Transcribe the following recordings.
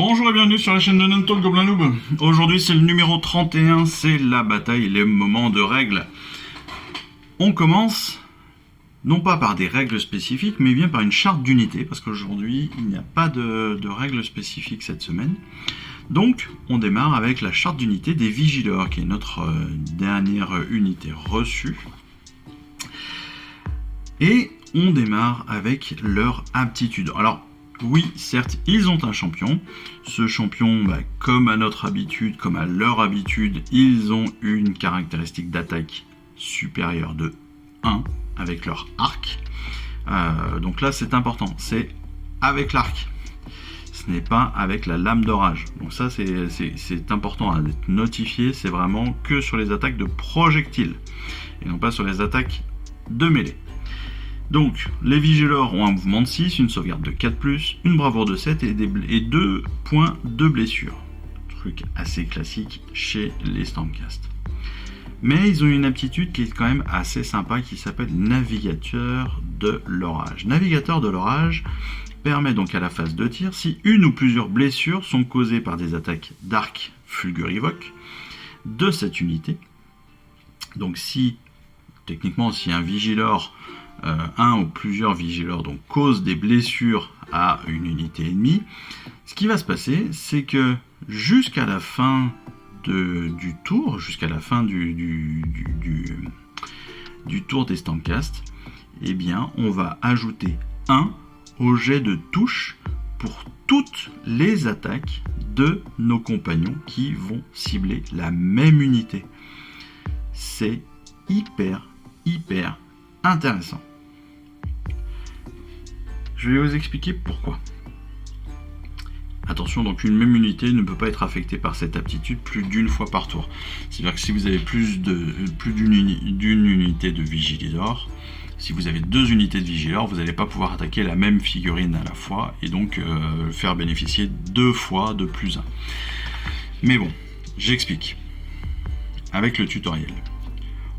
Bonjour et bienvenue sur la chaîne de Nantalk Goblin Noob. Aujourd'hui c'est le numéro 31, c'est la bataille, les moments de règles. On commence non pas par des règles spécifiques, mais bien par une charte d'unité, parce qu'aujourd'hui il n'y a pas de règles spécifiques cette semaine. Donc on démarre avec la charte d'unité des Vigileurs, qui est notre dernière unité reçue. Et on démarre avec leur aptitude. Alors, oui, certes, ils ont un champion. Ce champion, comme à notre habitude, comme à leur habitude, ils ont une caractéristique d'attaque supérieure de 1 avec leur arc. Donc là, c'est important. C'est avec l'arc. Ce n'est pas avec la lame d'orage. Donc ça, c'est important à être notifié. C'est vraiment que sur les attaques de projectiles. Et non pas sur les attaques de mêlée. Donc, les Vigileurs ont un mouvement de 6, une sauvegarde de 4+, une bravoure de 7 et 2 points de blessure. Truc assez classique chez les Stormcast. Mais ils ont une aptitude qui est quand même assez sympa, qui s'appelle Navigateur de l'orage. Navigateur de l'orage permet donc à la phase de tir, si une ou plusieurs blessures sont causées par des attaques d'arc fulgurivoque de cette unité, donc techniquement si un Vigileur un ou plusieurs Vigileurs donc causent des blessures à une unité ennemie, ce qui va se passer, c'est que jusqu'à la fin du tour, jusqu'à la fin du tour des Stormcast, eh bien, on va ajouter 1 au jet de touche pour toutes les attaques de nos compagnons qui vont cibler la même unité. C'est hyper intéressant. Je vais vous expliquer pourquoi. Attention, donc une même unité ne peut pas être affectée par cette aptitude plus d'une fois par tour. C'est-à-dire que si vous avez plus d'une unité de Vigileur, si vous avez 2 unités de Vigileur, vous n'allez pas pouvoir attaquer la même figurine à la fois et donc faire bénéficier 2 fois de +1. Mais bon, j'explique. Avec le tutoriel.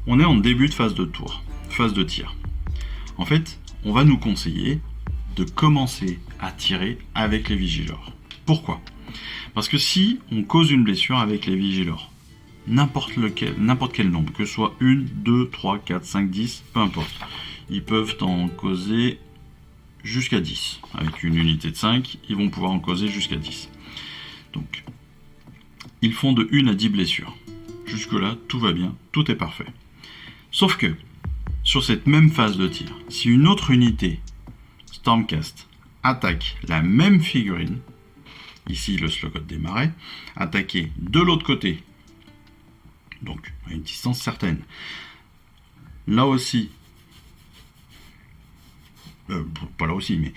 On est en début de phase de tour, phase de tir. En fait, on va nous conseiller de commencer à tirer avec les Vigileurs. Pourquoi ? Parce que si on cause une blessure avec les Vigileurs, n'importe quel nombre, que ce soit 1, 2, 3, 4, 5, 10, peu importe, ils peuvent en causer jusqu'à 10. Avec une unité de 5, ils vont pouvoir en causer jusqu'à 10. Donc, ils font de 1 à 10 blessures. Jusque-là, tout va bien, tout est parfait. Sauf que, sur cette même phase de tir, si une autre unité Stormcast attaque la même figurine, ici le Slogot des Marais, attaqué de l'autre côté, donc à une distance certaine, là aussi, pas là aussi, mais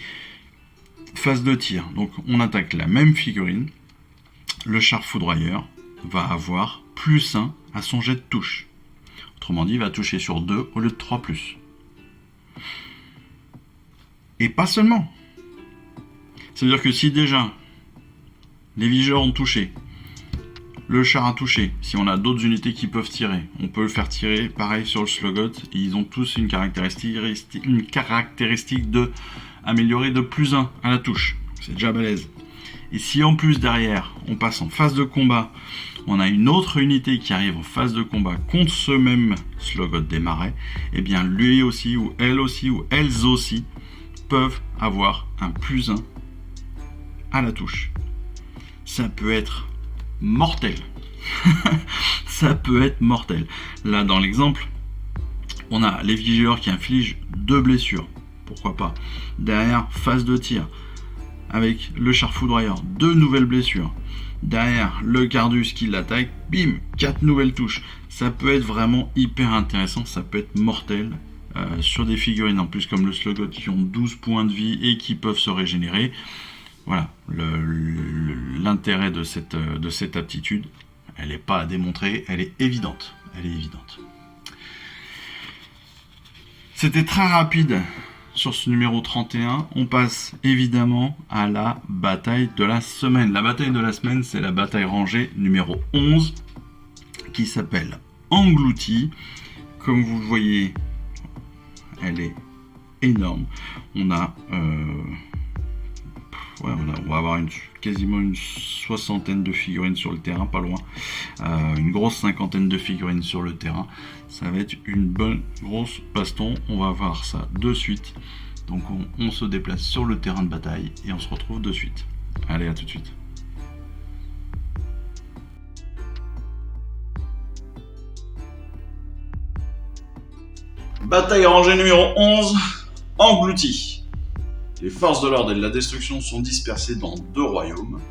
phase de tir, donc on attaque la même figurine, le char foudroyeur va avoir +1 à son jet de touche. Autrement dit, il va toucher sur 2 au lieu de 3+. Et pas seulement. C'est-à-dire que si déjà les Vigileurs ont touché, le char a touché, si on a d'autres unités qui peuvent tirer, on peut le faire tirer pareil sur le Slogot, et ils ont tous une caractéristique de améliorer de +1 à la touche. C'est déjà balèze. Et si en plus derrière, on passe en phase de combat, on a une autre unité qui arrive en phase de combat contre ce même Slogot des Marais, et bien lui aussi, ou elles aussi, peuvent avoir un +1 à la touche. Ça peut être mortel. Ça peut être mortel. Là, dans l'exemple, on a les Vigileurs qui infligent 2 blessures. Pourquoi pas. Derrière, phase de tir. Avec le char foudroyeur, 2 nouvelles blessures. Derrière, le Cardus qui l'attaque, bim, 4 nouvelles touches. Ça peut être vraiment hyper intéressant, ça peut être mortel. Sur des figurines en plus comme le Slogot qui ont 12 points de vie et qui peuvent se régénérer. Voilà, l'intérêt de cette aptitude, elle n'est pas à démontrer, elle est évidente. C'était très rapide sur ce numéro 31. On passe évidemment à la bataille de la semaine. La bataille de la semaine, c'est la bataille rangée numéro 11 qui s'appelle Englouti. Comme vous le voyez, elle est énorme. On a Ouais, voilà, on va avoir quasiment une soixantaine de figurines sur le terrain, pas loin. Une grosse cinquantaine de figurines sur le terrain. Ça va être une bonne grosse baston. On va voir ça de suite. Donc on se déplace sur le terrain de bataille et on se retrouve de suite. Allez, à tout de suite. Bataille rangée numéro 11, engloutie. Les forces de l'ordre et de la destruction sont dispersées dans 2 royaumes.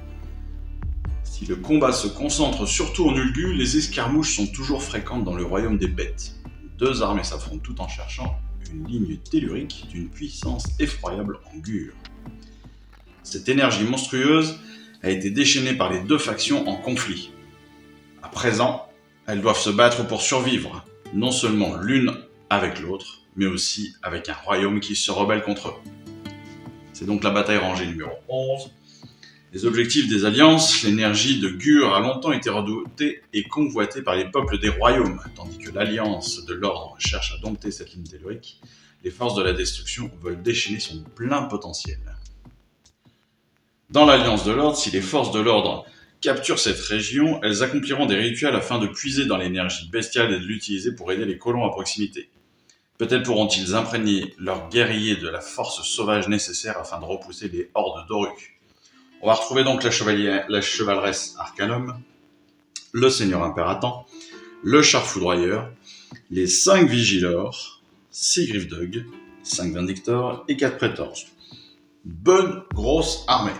Si le combat se concentre surtout en Ulgu, les escarmouches sont toujours fréquentes dans le royaume des bêtes. 2 armées s'affrontent tout en cherchant une ligne tellurique d'une puissance effroyable en Gur. Cette énergie monstrueuse a été déchaînée par les 2 factions en conflit. À présent, elles doivent se battre pour survivre, non seulement l'une avec l'autre, mais aussi avec un royaume qui se rebelle contre eux. C'est donc la bataille rangée numéro 11. Les objectifs des alliances, l'énergie de Gur a longtemps été redoutée et convoitée par les peuples des royaumes, tandis que l'alliance de l'ordre cherche à dompter cette ligne tellurique. Les forces de la destruction veulent déchaîner son plein potentiel. Dans l'alliance de l'ordre, si les forces de l'ordre capturent cette région, elles accompliront des rituels afin de puiser dans l'énergie bestiale et de l'utiliser pour aider les colons à proximité. Peut-être pourront-ils imprégner leurs guerriers de la force sauvage nécessaire afin de repousser les hordes d'Oruk. On va retrouver donc la chevaleresse Arcanum, le seigneur impératant, le char foudroyeur, les 5 vigilors, 6 griffdog, 5 vindictors et 4 prétors. Bonne grosse armée.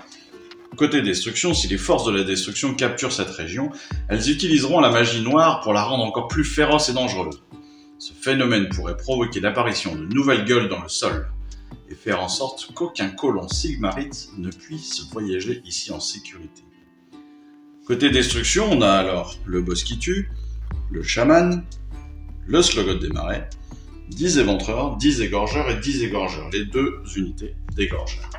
Côté destruction, si les forces de la destruction capturent cette région, elles utiliseront la magie noire pour la rendre encore plus féroce et dangereuse. Ce phénomène pourrait provoquer l'apparition de nouvelles gueules dans le sol et faire en sorte qu'aucun colon sigmarite ne puisse voyager ici en sécurité. Côté destruction, on a alors le boss qui tue, le chaman, le slogoth des marais, 10 éventreurs, 10 égorgeurs et 10 égorgeurs, les 2 unités d'égorgeurs.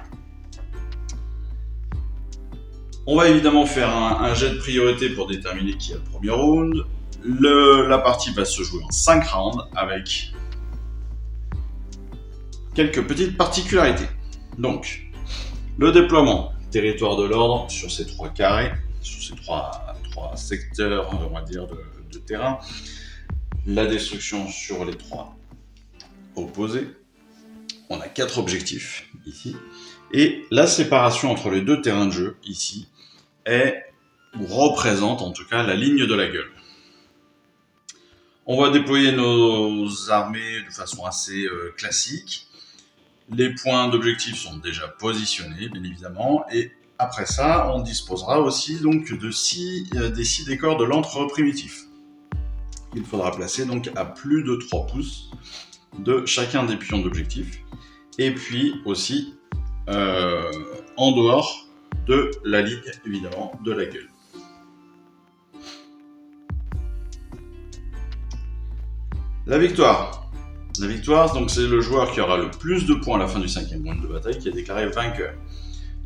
On va évidemment faire un jet de priorité pour déterminer qui a le premier round. La partie va se jouer en 5 rounds avec quelques petites particularités. Donc, le déploiement territoire de l'ordre sur ces 3 carrés, sur ces 3 secteurs, on va dire, de terrain. La destruction sur les 3 opposés. On a 4 objectifs ici. Et la séparation entre les 2 terrains de jeu ici représente en tout cas la ligne de la gueule. On va déployer nos armées de façon assez classique. Les points d'objectif sont déjà positionnés, bien évidemment, et après ça, on disposera aussi donc des 6 décors de l'antre primitif. Il faudra placer donc à plus de 3 pouces de chacun des pions d'objectif, et puis aussi en dehors de la ligne, évidemment, de la gueule. La victoire, donc c'est le joueur qui aura le plus de points à la fin du 5e round de bataille qui est déclaré vainqueur.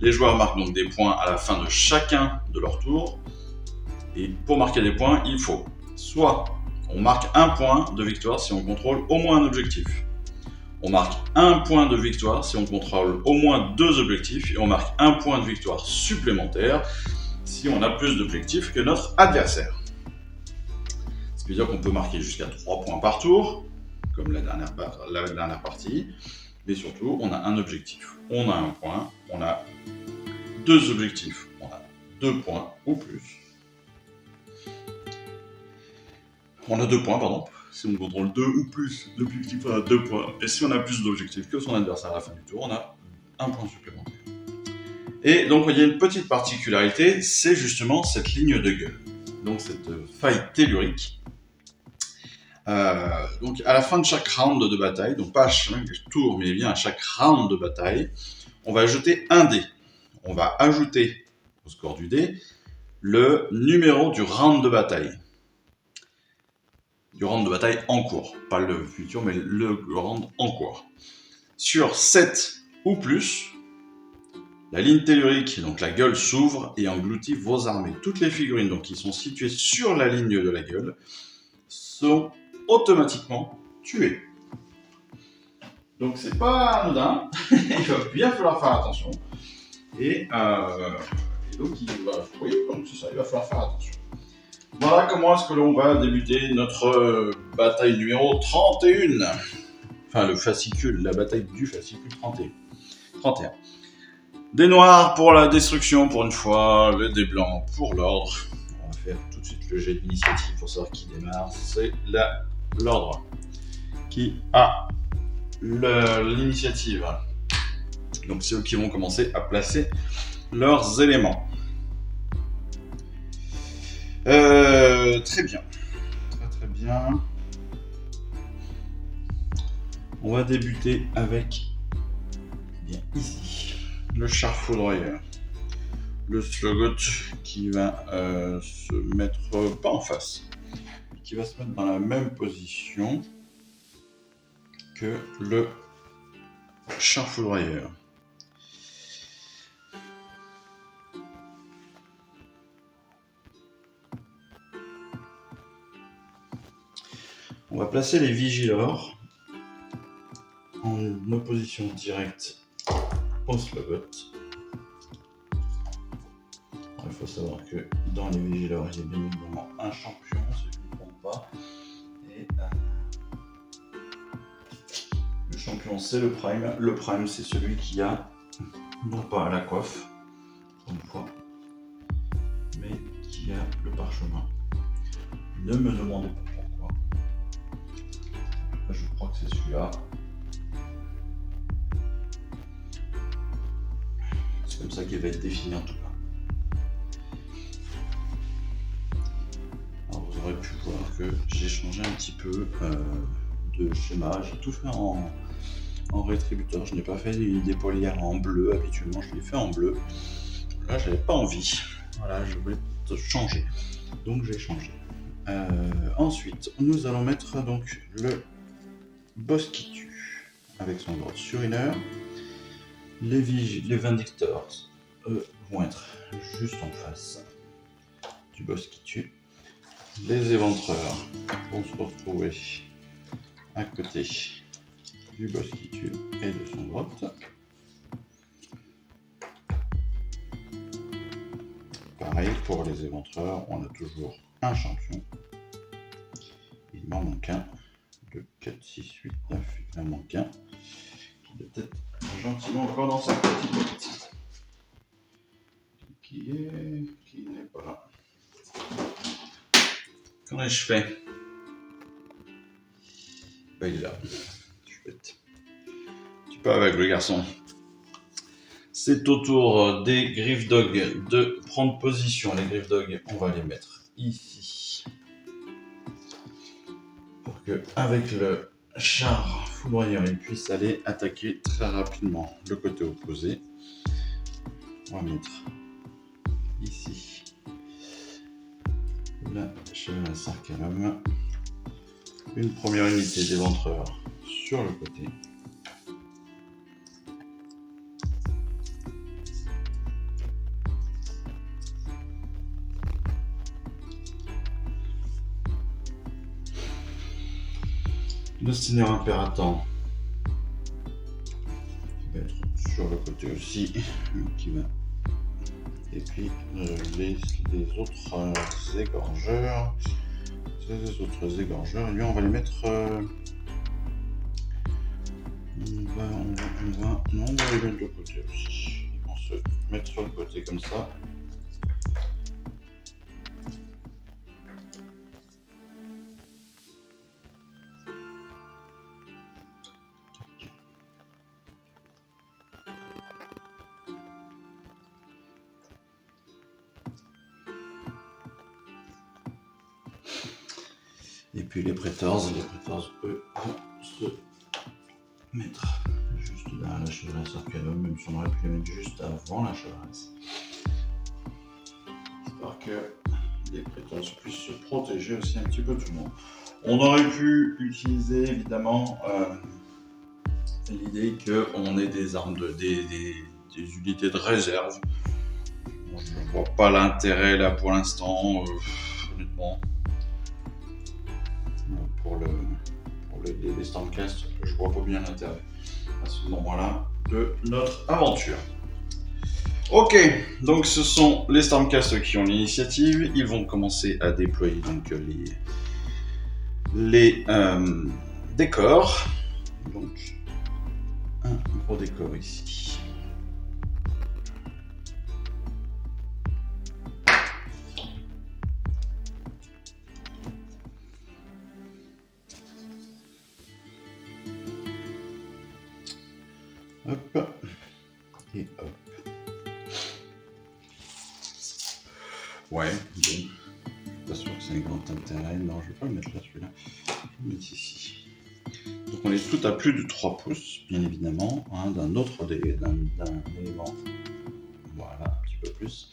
Les joueurs marquent donc des points à la fin de chacun de leur tour. Et pour marquer des points, il faut soit on marque 1 point de victoire si on contrôle au moins un objectif. On marque 1 point de victoire si on contrôle au moins 2 objectifs. Et on marque 1 point de victoire supplémentaire si on a plus d'objectifs que notre adversaire. Ce qui veut dire qu'on peut marquer jusqu'à 3 points par tour, comme la dernière partie, mais surtout on a un objectif, on a 1 point, on a 2 objectifs, on a 2 points ou plus. On a 2 points, pardon, si on contrôle 2 ou plus d'objectifs, on a 2 points, et si on a plus d'objectifs que son adversaire à la fin du tour, on a 1 point supplémentaire. Et donc il y a une petite particularité, c'est justement cette ligne de gueule, donc cette faille tellurique. Donc à la fin de chaque round de bataille, donc pas à chaque tour, mais bien à chaque round de bataille, on va ajouter un dé. On va ajouter au score du dé le numéro du round de bataille. Du round de bataille en cours. Pas le futur, mais le round en cours. Sur 7 ou plus, la ligne tellurique, donc la gueule, s'ouvre et engloutit vos armées. Toutes les figurines donc, qui sont situées sur la ligne de la gueule sont automatiquement tuées. Donc c'est pas anodin, il va bien falloir faire attention. Et donc, oui, donc c'est ça, il va falloir faire attention. Voilà comment est-ce que l'on va débuter notre bataille numéro 31. Enfin, le fascicule, la bataille du fascicule 31. Des noirs pour la destruction pour une fois, le dé blanc pour l'ordre. On va faire tout de suite le jet d'initiative pour savoir qui démarre. C'est l'ordre qui a l'initiative. Donc c'est eux qui vont commencer à placer leurs éléments. Très bien. Très bien. On va débuter avec ici le char foudroyeur. Le Slogot qui va se mettre pas en face, qui va se mettre dans la même position que le char foudroyeur. On va placer les Vigilors en opposition directe au Slogot. Il faut savoir que dans les Vigilors, il y a bien évidemment un champion, ce qui ne compte pas. Et le champion, c'est le Prime. Le Prime, c'est celui qui a, non pas la coiffe, une fois, mais qui a le parchemin. Ne me demandez pas pourquoi. Je crois que c'est celui-là. C'est comme ça qu'il va être défini en tout cas. Alors vous aurez pu voir que j'ai changé un petit peu de schéma. J'ai tout fait en rétributeur. Je n'ai pas fait des poilières en bleu. Habituellement, je les fais en bleu. Là, j'avais pas envie. Voilà, je voulais changer. Donc, j'ai changé. Ensuite, nous allons mettre donc le boss qui tue avec son ordre sur une heure. Les Vindictors, eux, vont être juste en face du boss qui tue. Les Éventreurs vont se retrouver à côté du boss qui tue et de son droite. Pareil pour les Éventreurs, on a toujours un champion. Il m'en manque un. 2, 4, 6, 8, 9, il m'en manque un. Qui doit être gentiment encore dans sa petite boîte. Qui n'est pas là. Comment ai-je fait? Il est là. Chouette. Tu peux avec le garçon. C'est au tour des Griffdog de prendre position. Les Griffdog, on va les mettre ici. Pour que, avec le char foudroyeur, ils puissent aller attaquer très rapidement le côté opposé. On va mettre ici la chevalerie Arcanum. Une première unité d'éventreurs sur le côté. Le Seigneur Impératant qui va être sur le côté aussi, qui va. Et puis les autres égorgeurs. Les autres égorgeurs, lui on va les mettre. On va les mettre de côté aussi. Ils vont se mettre sur le côté comme ça. Et puis les prétors, eux, vont se mettre juste derrière la chevresse Arcanum, même si on aurait pu les mettre juste avant la chevresse. Histoire que les prétors puissent se protéger aussi un petit peu tout le monde. On aurait pu utiliser évidemment l'idée qu'on ait des armes, des unités de réserve. Bon, je ne vois pas l'intérêt là pour l'instant, honnêtement. Pour les Stormcast, je vois pas bien l'intérêt à ce moment-là de notre aventure. Ok, donc ce sont les Stormcast qui ont l'initiative. Ils vont commencer à déployer donc les décors. Donc un gros décor ici. Hop. Et hop. Ouais, bon. Pas sûr que c'est un grand intérêt. Non, je vais pas le mettre là, celui-là. Je vais le mettre ici. Donc on est tout à plus de 3 pouces, bien évidemment, hein, d'un autre d'un élément. Voilà, un petit peu plus.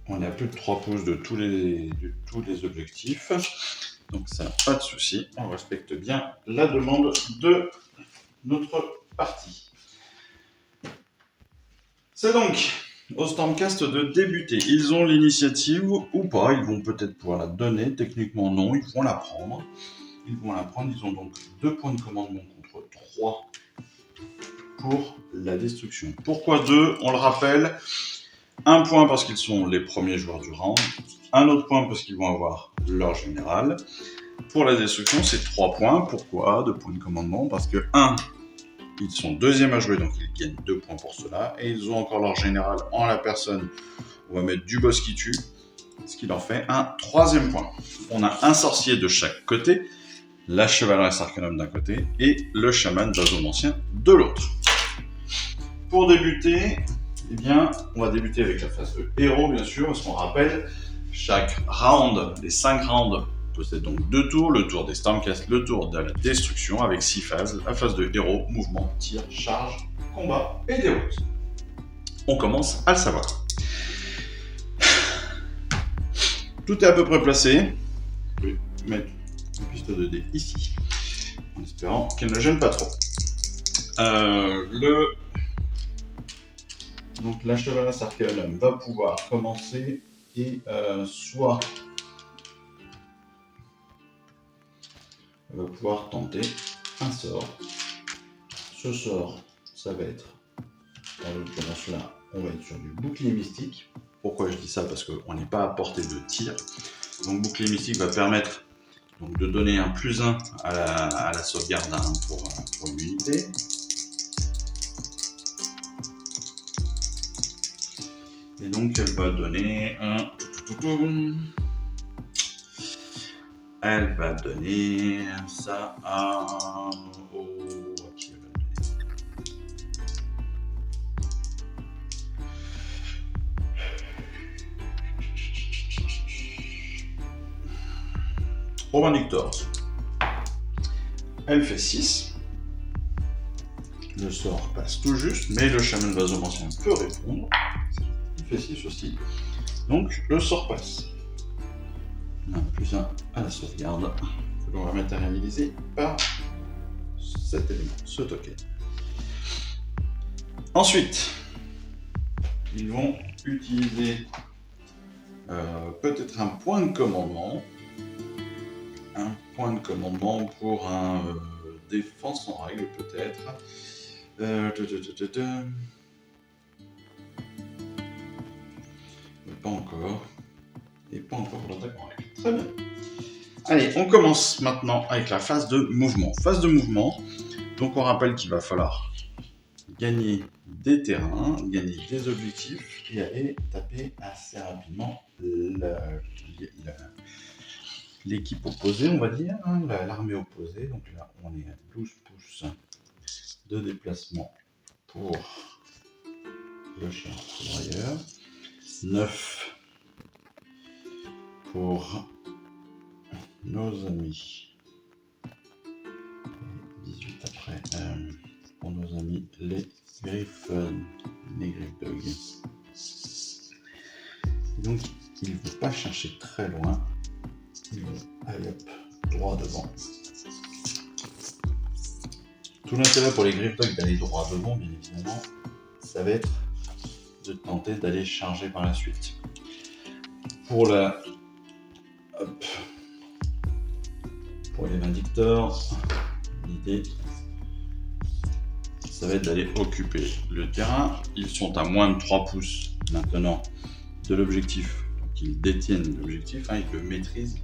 On est à plus de 3 pouces de tous les objectifs. Donc ça, pas de souci. On respecte bien la demande de notre partie. C'est donc au Stormcast de débuter. Ils ont l'initiative ou pas, ils vont peut-être pouvoir la donner. Techniquement non, ils vont la prendre. Ils ont donc 2 points de commandement contre 3 pour la destruction. Pourquoi 2? On le rappelle, 1 point parce qu'ils sont les premiers joueurs du round, un autre point parce qu'ils vont avoir leur général. Pour la destruction, c'est 3 points. Pourquoi 2 points de commandement? Parce que 1, ils sont deuxième à jouer, donc ils gagnent 2 points pour cela. Et ils ont encore leur général en la personne. On va mettre du boss qui tue, ce qui leur fait un 3e point. On a un sorcier de chaque côté, la chevaleresse arcanum d'un côté et le chaman basomancien de l'autre. Pour débuter, eh bien, on va débuter avec la phase de héros, bien sûr, parce qu'on rappelle, chaque round, les 5 rounds, possède donc 2 tours, le tour des Stormcast, le tour de la destruction, avec 6 phases, la phase de héros, mouvement, tir, charge, combat et déroute. On commence à le savoir. Tout est à peu près placé. Je vais mettre une piste de dés ici, en espérant qu'elle ne gêne pas trop. Donc la chevaleresse arcanum va pouvoir commencer et soit elle va pouvoir tenter un sort. Ce sort, ça va être, dans l'occurrence là, on va être sur du bouclier mystique. Pourquoi je dis ça? Parce qu'on n'est pas à portée de tir. Donc bouclier mystique va permettre donc, de donner un +1 à la sauvegarde pour l'unité. Et donc elle va donner un... Elle va donner ça à... qui elle va donner? Romain Victor. Elle fait 6. Le sort passe tout juste, mais le chaman basomancien peut répondre. Il fait 6 aussi. Donc le sort passe. On a +1 à la sauvegarde que l'on va matérialiser par cet élément, ce token. Ensuite, ils vont utiliser peut-être un point de commandement. Un point de commandement pour un défense en règle peut-être. Mais pas encore. Et pas encore pour l'attaque en règle. Très bien. Allez, on commence maintenant avec la phase de mouvement. Phase de mouvement, donc on rappelle qu'il va falloir gagner des terrains, gagner des objectifs et aller taper assez rapidement l'équipe opposée, on va dire, hein, l'armée opposée. Donc là, on est à 12 pouces de déplacement pour le chien foudroyeur, 9 pour nos amis, 18 après, pour nos amis les Griffons, les Griffdogs. Donc, ils ne vont pas chercher très loin. Ils vont aller hop, droit devant. Tout l'intérêt pour les Griffdogs d'aller droit devant, bien évidemment, ça va être de tenter d'aller charger par la suite. Pour la... Hop. Pour les Vindictors, l'idée ça va être d'aller occuper le terrain. Ils sont à moins de 3 pouces maintenant de l'objectif. Donc ils détiennent l'objectif, hein, ils le maîtrisent.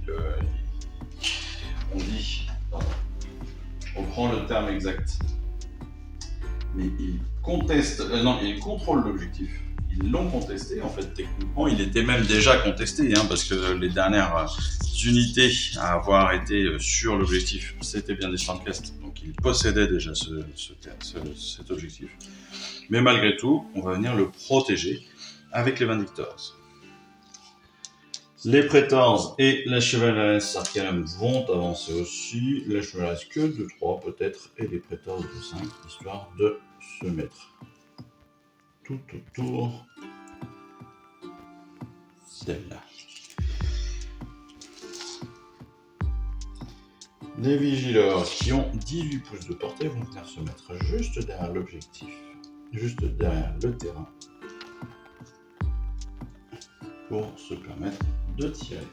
On dit, on prend le terme exact, mais ils contestent, non, ils contrôlent l'objectif. Ils l'ont contesté, en fait, techniquement, il était même déjà contesté, hein, parce que les dernières unités à avoir été sur l'objectif, c'était bien des Stormcast, donc ils possédaient déjà cet objectif. Mais malgré tout, on va venir le protéger avec les Vindictors. Les Praetors et la Chevaleresse Arcanum vont avancer aussi, la Chevaleresse que de 3 peut-être, et les Praetors de 5, histoire de se mettre tout autour d'elle-là. Les Vigilors qui ont 18 pouces de portée vont venir se mettre juste derrière l'objectif, juste derrière le terrain, pour se permettre de tirer.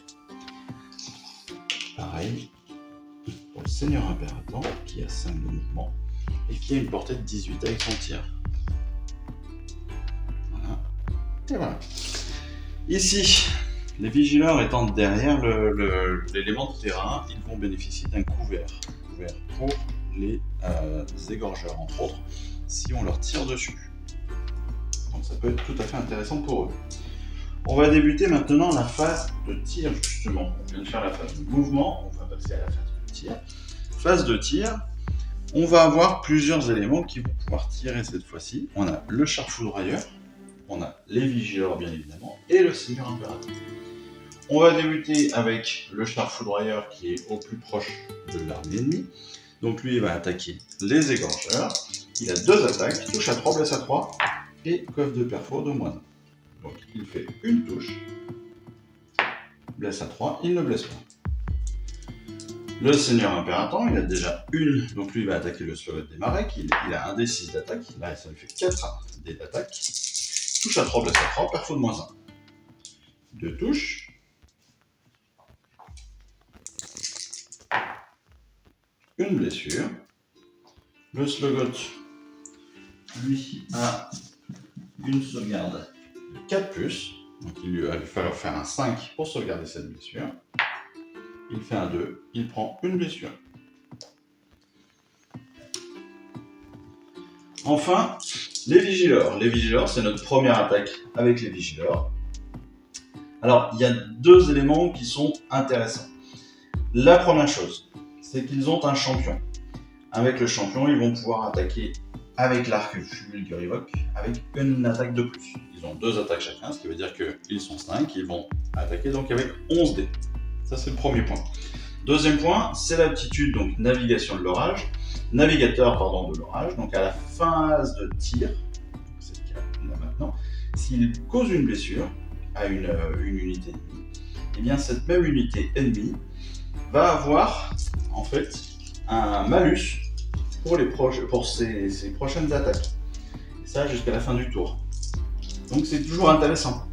Pareil pour le Seigneur Impérator qui a 5 de mouvement et qui a une portée de 18 avec son tir. Voilà. Et voilà. Ici, les Vigileurs étant derrière l'élément de terrain, ils vont bénéficier d'un couvert pour les égorgeurs, entre autres, si on leur tire dessus. Donc ça peut être tout à fait intéressant pour eux. On va débuter maintenant la phase de tir, justement. On vient de faire la phase de mouvement, on va passer à la phase de tir. Phase de tir, on va avoir plusieurs éléments qui vont pouvoir tirer cette fois-ci. On a le char foudroyeur, on a les Vigileurs bien évidemment, et le Seigneur Impérator. On va débuter avec le char foudroyeur qui est au plus proche de l'armée ennemie. Donc lui il va attaquer les égorgeurs. Il a 2 attaques, touche à 3, blesse à 3, et coffre de perfo de moins 1. Donc il fait une touche, blesse à 3, il ne blesse pas. Le Seigneur Impérator, il a déjà une, donc lui il va attaquer le Slogot des Mareks, il a un D6 d'attaque, là ça lui fait 4 dés d'attaque. Touche à 3, blesse à 3, perfo de moins 1. 2 touches. Une blessure. Le Slogot, lui, a une sauvegarde de 4+, donc il va lui falloir faire un 5 pour sauvegarder cette blessure. Il fait un 2, il prend une blessure. Enfin, les Vigileurs. Les Vigileurs, c'est notre première attaque avec les Vigileurs. Alors, il y a 2 éléments qui sont intéressants. La première chose, c'est qu'ils ont un champion. Avec le champion, ils vont pouvoir attaquer avec l'arc Fulgurivoque avec une attaque de plus. Ils ont 2 attaques chacun, ce qui veut dire qu'ils sont 5, ils vont attaquer donc avec 11 dés. Ça, c'est le premier point. Deuxième point, c'est l'aptitude, donc navigation de l'orage, navigateur de l'orage. Donc à la phase de tir, c'est le cas là maintenant, s'il cause une blessure à une unité ennemie, et bien cette même unité ennemie va avoir en fait un malus pour ses prochaines attaques. Et ça jusqu'à la fin du tour. Donc c'est toujours intéressant.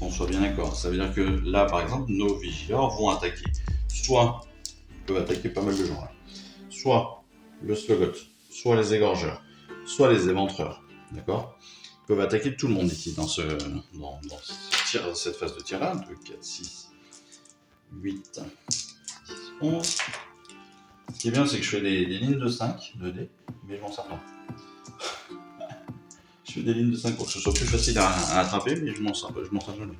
Qu'on soit bien d'accord. Ça veut dire que là, par exemple, nos Vigileurs vont attaquer. Soit, ils peuvent attaquer pas mal de gens là. Soit le Slogot, soit les égorgeurs, soit les éventreurs. D'accord ? Ils peuvent attaquer tout le monde ici dans cette phase de tir là. 2, 4, 6, 8, 10, 11. Ce qui est bien, c'est que je fais des lignes de 5, 2D, mais je m'en sers pas. Je fais des lignes de 5 pour que ce soit plus facile à attraper, mais je m'en sers jamais.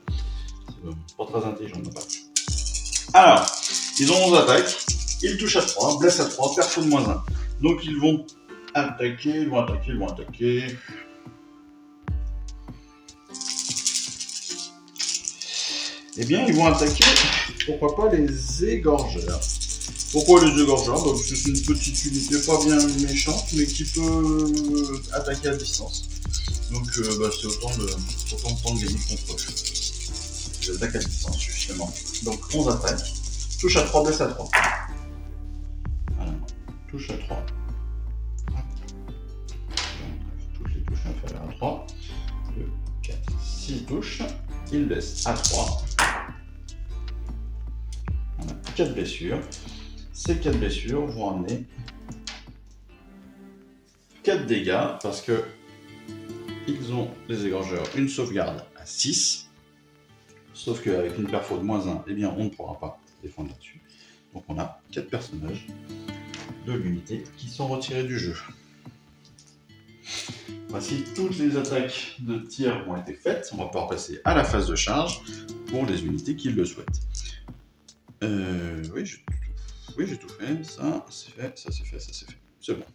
C'est pas très intelligent de ma part. Alors, ils ont 11 attaques, ils touchent à 3, blessent à 3, perfo de moins 1. Donc ils vont attaquer, ils vont attaquer. Eh bien, ils vont attaquer, pourquoi pas, les égorgeurs. Pourquoi les égorgeurs ? Parce que c'est une petite unité pas bien méchante, mais qui peut attaquer à distance. Donc c'est autant de temps de gagner contre eux. Ils attaquent à distance, justement. Donc 11 attaques. Touche à 3, blesse à 3. Voilà. Touche à 3. Touche les touches inférieures à 3. 2, 4, 6 touches. Il blesse à 3. On a 4 blessures. Ces 4 blessures vont amener 4 dégâts parce que ils ont, les égorgeurs, une sauvegarde à 6. Sauf qu'avec une perfo de -1, eh bien, on ne pourra pas défendre là-dessus. Donc on a 4 personnages de l'unité qui sont retirés du jeu. Voici toutes les attaques de tir ont été faites. On va pouvoir passer à la phase de charge pour les unités qui le souhaitent. Oui, j'ai tout fait. Ça, c'est fait, ça c'est fait, ça c'est fait. C'est bon.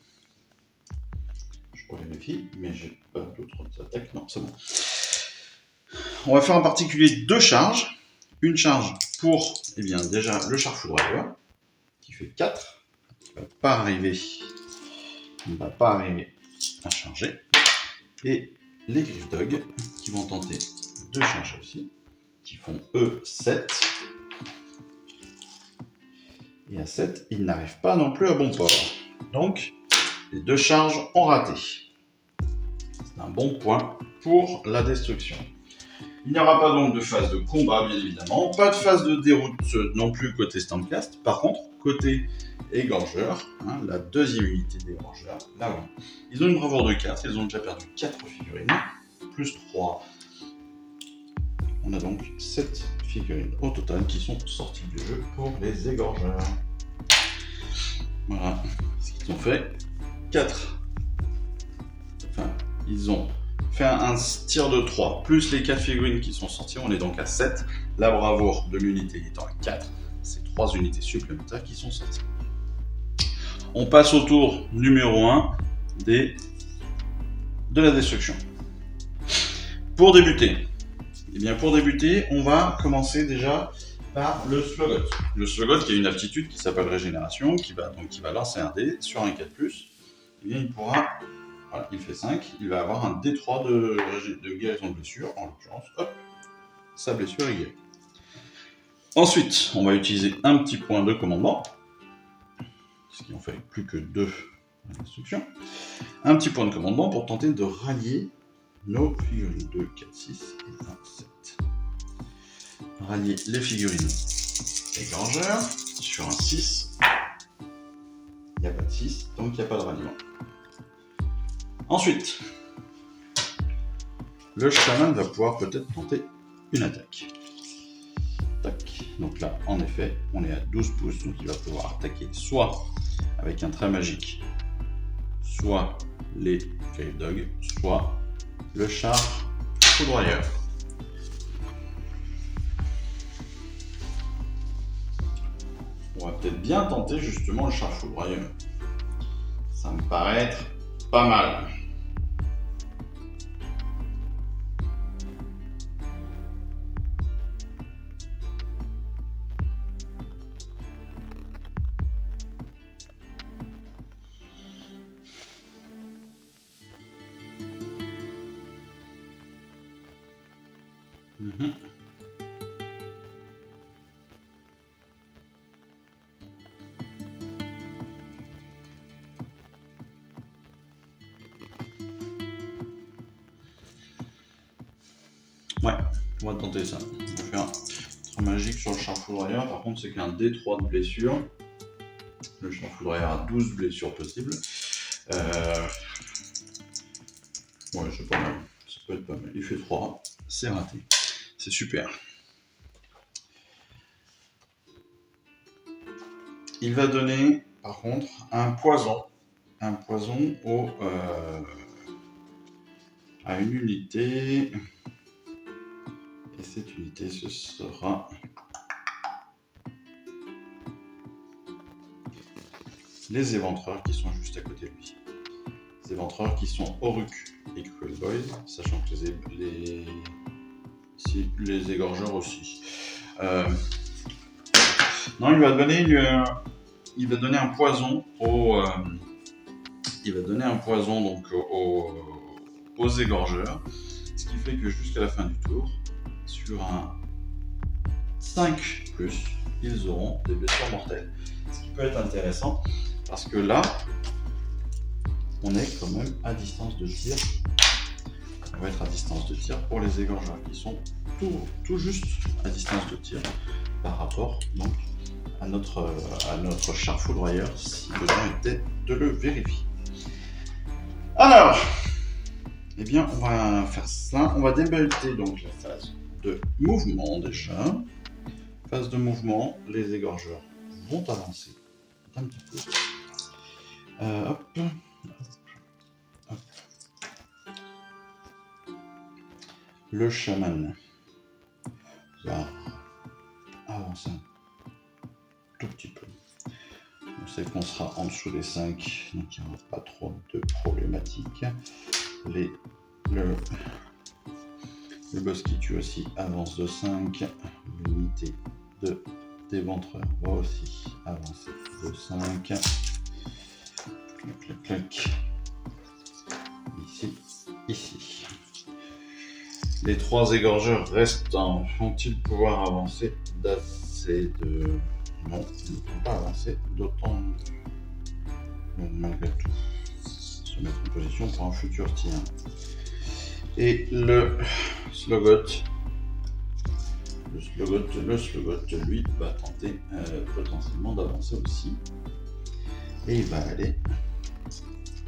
Je vérifie, mais j'ai pas d'autres attaques. Non, c'est bon. On va faire en particulier 2 charges. Une charge pour, eh bien, déjà le char foudroyeur, qui fait 4. Il ne va pas arriver à charger. Et les Griff Dog, qui vont tenter de charger aussi, qui font eux 7. Et à 7, ils n'arrivent pas non plus à bon port. Donc, les 2 charges ont raté. C'est un bon point pour la destruction. Il n'y aura pas donc de phase de combat, bien évidemment. Pas de phase de déroute non plus côté Stormcast. Par contre, côté égorgeur, la deuxième unité d'égorgeur, là oui. Ils ont une bravoure de 4, ils ont déjà perdu 4 figurines, plus 3. On a donc 7 figurines au total qui sont sorties du jeu pour les égorgeurs. Voilà ce qu'ils ont fait. 4. Enfin, ils ont fait un tir de 3, plus les 4 figurines qui sont sorties, on est donc à 7. La bravoure de l'unité étant à 4, c'est 3 unités supplémentaires qui sont sorties. On passe au tour numéro 1 de la destruction. Pour débuter, on va commencer déjà par le Slogot. Le Slogot qui a une aptitude qui s'appelle Régénération, qui va lancer un dé sur un 4+. Eh bien, il pourra... Voilà, il fait 5, il va avoir un D3 de guérison de blessure, en l'occurrence, hop, sa blessure est guérie. Ensuite, on va utiliser un petit point de commandement, ce qui en fait plus que 2 instructions. Un petit point de commandement pour tenter de rallier nos figurines 2, 4, 6 et 1, 7. Rallier les figurines égorgeurs sur un 6. Il n'y a pas de 6, donc il n'y a pas de ralliement. Ensuite, le chaman va pouvoir peut-être tenter une attaque. Tac. Donc là, en effet, on est à 12 pouces, donc il va pouvoir attaquer soit avec un trait magique, soit les Griff Dog, soit le char foudroyeur. On va peut-être bien tenter justement le char foudroyeur. Ça me paraît être pas mal. Ouais, on va tenter ça. On va faire un trait magique sur le char foudroyeur. Par contre, c'est qu'un D3 de blessure. Le char foudroyeur a 12 blessures possibles. Ouais, c'est pas mal. Ça peut être pas mal. Il fait 3. C'est raté. C'est super. Il va donner, par contre, un poison. Un poison à une unité. Et cette unité, ce sera les éventreurs qui sont juste à côté de lui. Les éventreurs qui sont Oruk et Cruel Boys, sachant que les égorgeurs aussi. Non, il va donner un poison donc aux égorgeurs, ce qui fait que jusqu'à la fin du tour, sur un 5+, ils auront des blessures mortelles. Ce qui peut être intéressant, parce que là, on est quand même à distance de tir. On va être à distance de tir pour les égorgeurs, qui sont tout juste à distance de tir par rapport donc à notre char foudroyeur, si besoin était de le vérifier. Alors, eh bien, on va faire ça. On va débuter donc la phase de mouvement déjà. Phase de mouvement, les égorgeurs vont avancer un petit peu. Hop. Hop. Le chaman va avancer un tout petit peu. On sait qu'on sera en dessous des 5, donc il n'y aura pas trop de problématiques. Le boss qui tue aussi avance de 5. L'unité d'éventreur va aussi avancer de 5. Clac, clac, clac. Ici, ici. Les 3 égorgeurs restants vont-ils pouvoir avancer d'assez de... Non, ils ne vont pas avancer d'autant. Donc malgré tout, se mettre en position pour un futur tir. Et le Slogot, lui, va tenter potentiellement d'avancer aussi. Et il va aller.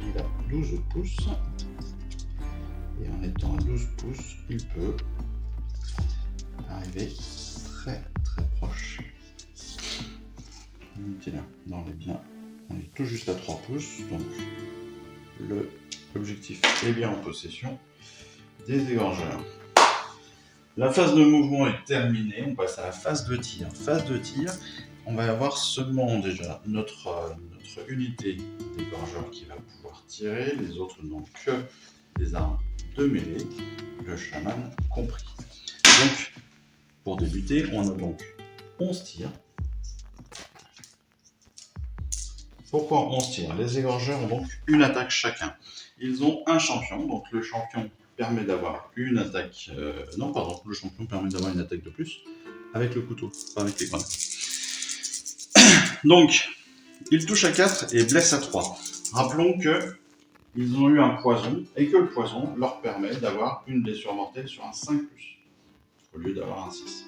Il a 12 pouces. Et en étant à 12 pouces, il peut arriver très très proche. Là, on est bien. On est tout juste à 3 pouces. Donc l'objectif est bien en possession des égorgeurs. La phase de mouvement est terminée, on passe à la phase de tir. Phase de tir, on va avoir seulement déjà notre unité d'égorgeur qui va pouvoir tirer, les autres n'ont que des armes de mêlée, le chaman compris. Donc, pour débuter, on a donc 11 tirs. Pourquoi 11 tirs? Les égorgeurs ont donc une attaque chacun. Ils ont un champion, donc le champion permet d'avoir une attaque... le champion permet d'avoir une attaque de plus avec le couteau, pas avec les grenades. Donc, il touche à 4 et blesse à 3. Rappelons que ils ont eu un poison et que le poison leur permet d'avoir une blessure mortelle sur un 5+, au lieu d'avoir un 6.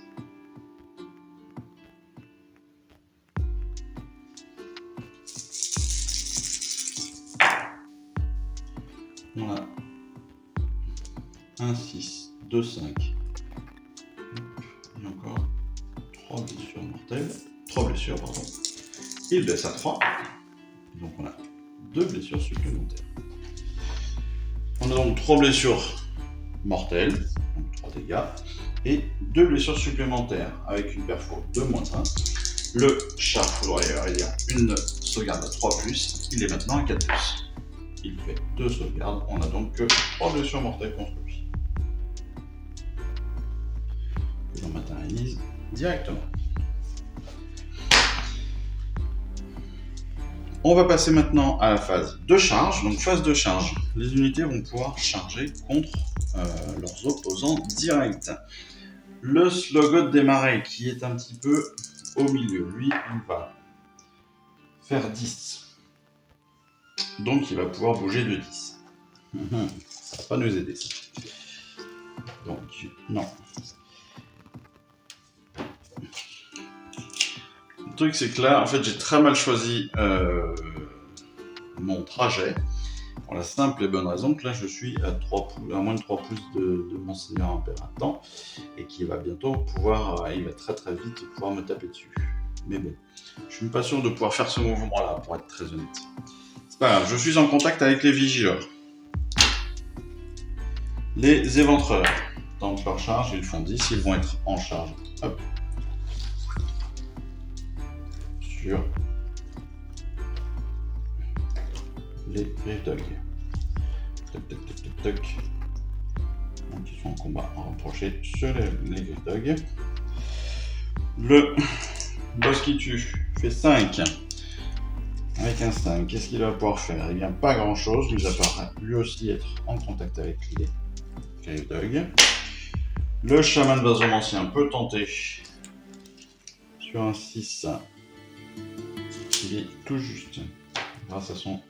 On a 1, 6, 2, 5. Et encore 3 blessures mortelles. 3 blessures, pardon. Il blesse à 3. Donc on a 2 blessures supplémentaires. On a donc 3 blessures mortelles, donc 3 dégâts, et 2 blessures supplémentaires avec une perfo de -1. Le char foudroyeur ayant une sauvegarde à 3+, il est maintenant à 4+. Il fait 2 sauvegardes, on a donc que 3 blessures mortelles contre lui. Et on matérialise directement. On va passer maintenant à la phase de charge. Donc phase de charge, les unités vont pouvoir charger contre leurs opposants directs. Le Slogot des marais qui est un petit peu au milieu, lui il va faire 10. Donc il va pouvoir bouger de 10. Ça va pas nous aider. Donc non. Le truc c'est que là, en fait, j'ai très mal choisi mon trajet. Pour la simple et bonne raison que là, je suis à moins de 3 pouces de Monseigneur Impératant et qui va bientôt pouvoir, il va très très vite pouvoir me taper dessus. Mais bon, je suis pas sûr de pouvoir faire ce mouvement-là, pour être très honnête. C'est pas grave, je suis en contact avec les vigileurs. Les éventreurs, tentent leur charge, ils font 10, ils vont être en charge. Hop. Sur les Griffdogs. Toc, toc, toc, toc, toc. Donc ils sont en combat rapproché sur les Griffdogs. Le boss qui tue fait 5. Avec un 5, qu'est-ce qu'il va pouvoir faire? Eh bien, pas grand chose, mis à part lui aussi être en contact avec les Griffdogs. Le chaman vasomancien peut tenter sur un 6. Il est tout juste grâce à son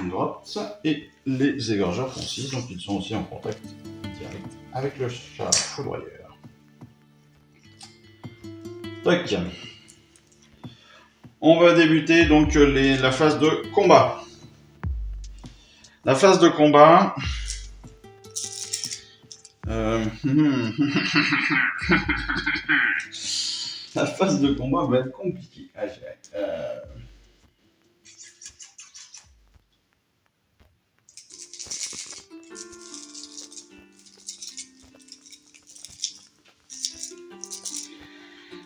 droite. Et les égorgeurs font 6, donc ils sont aussi en contact direct avec le chat foudroyeur. Tac. On va débuter donc la phase de combat. La phase de combat. La phase de combat va être compliquée à gérer.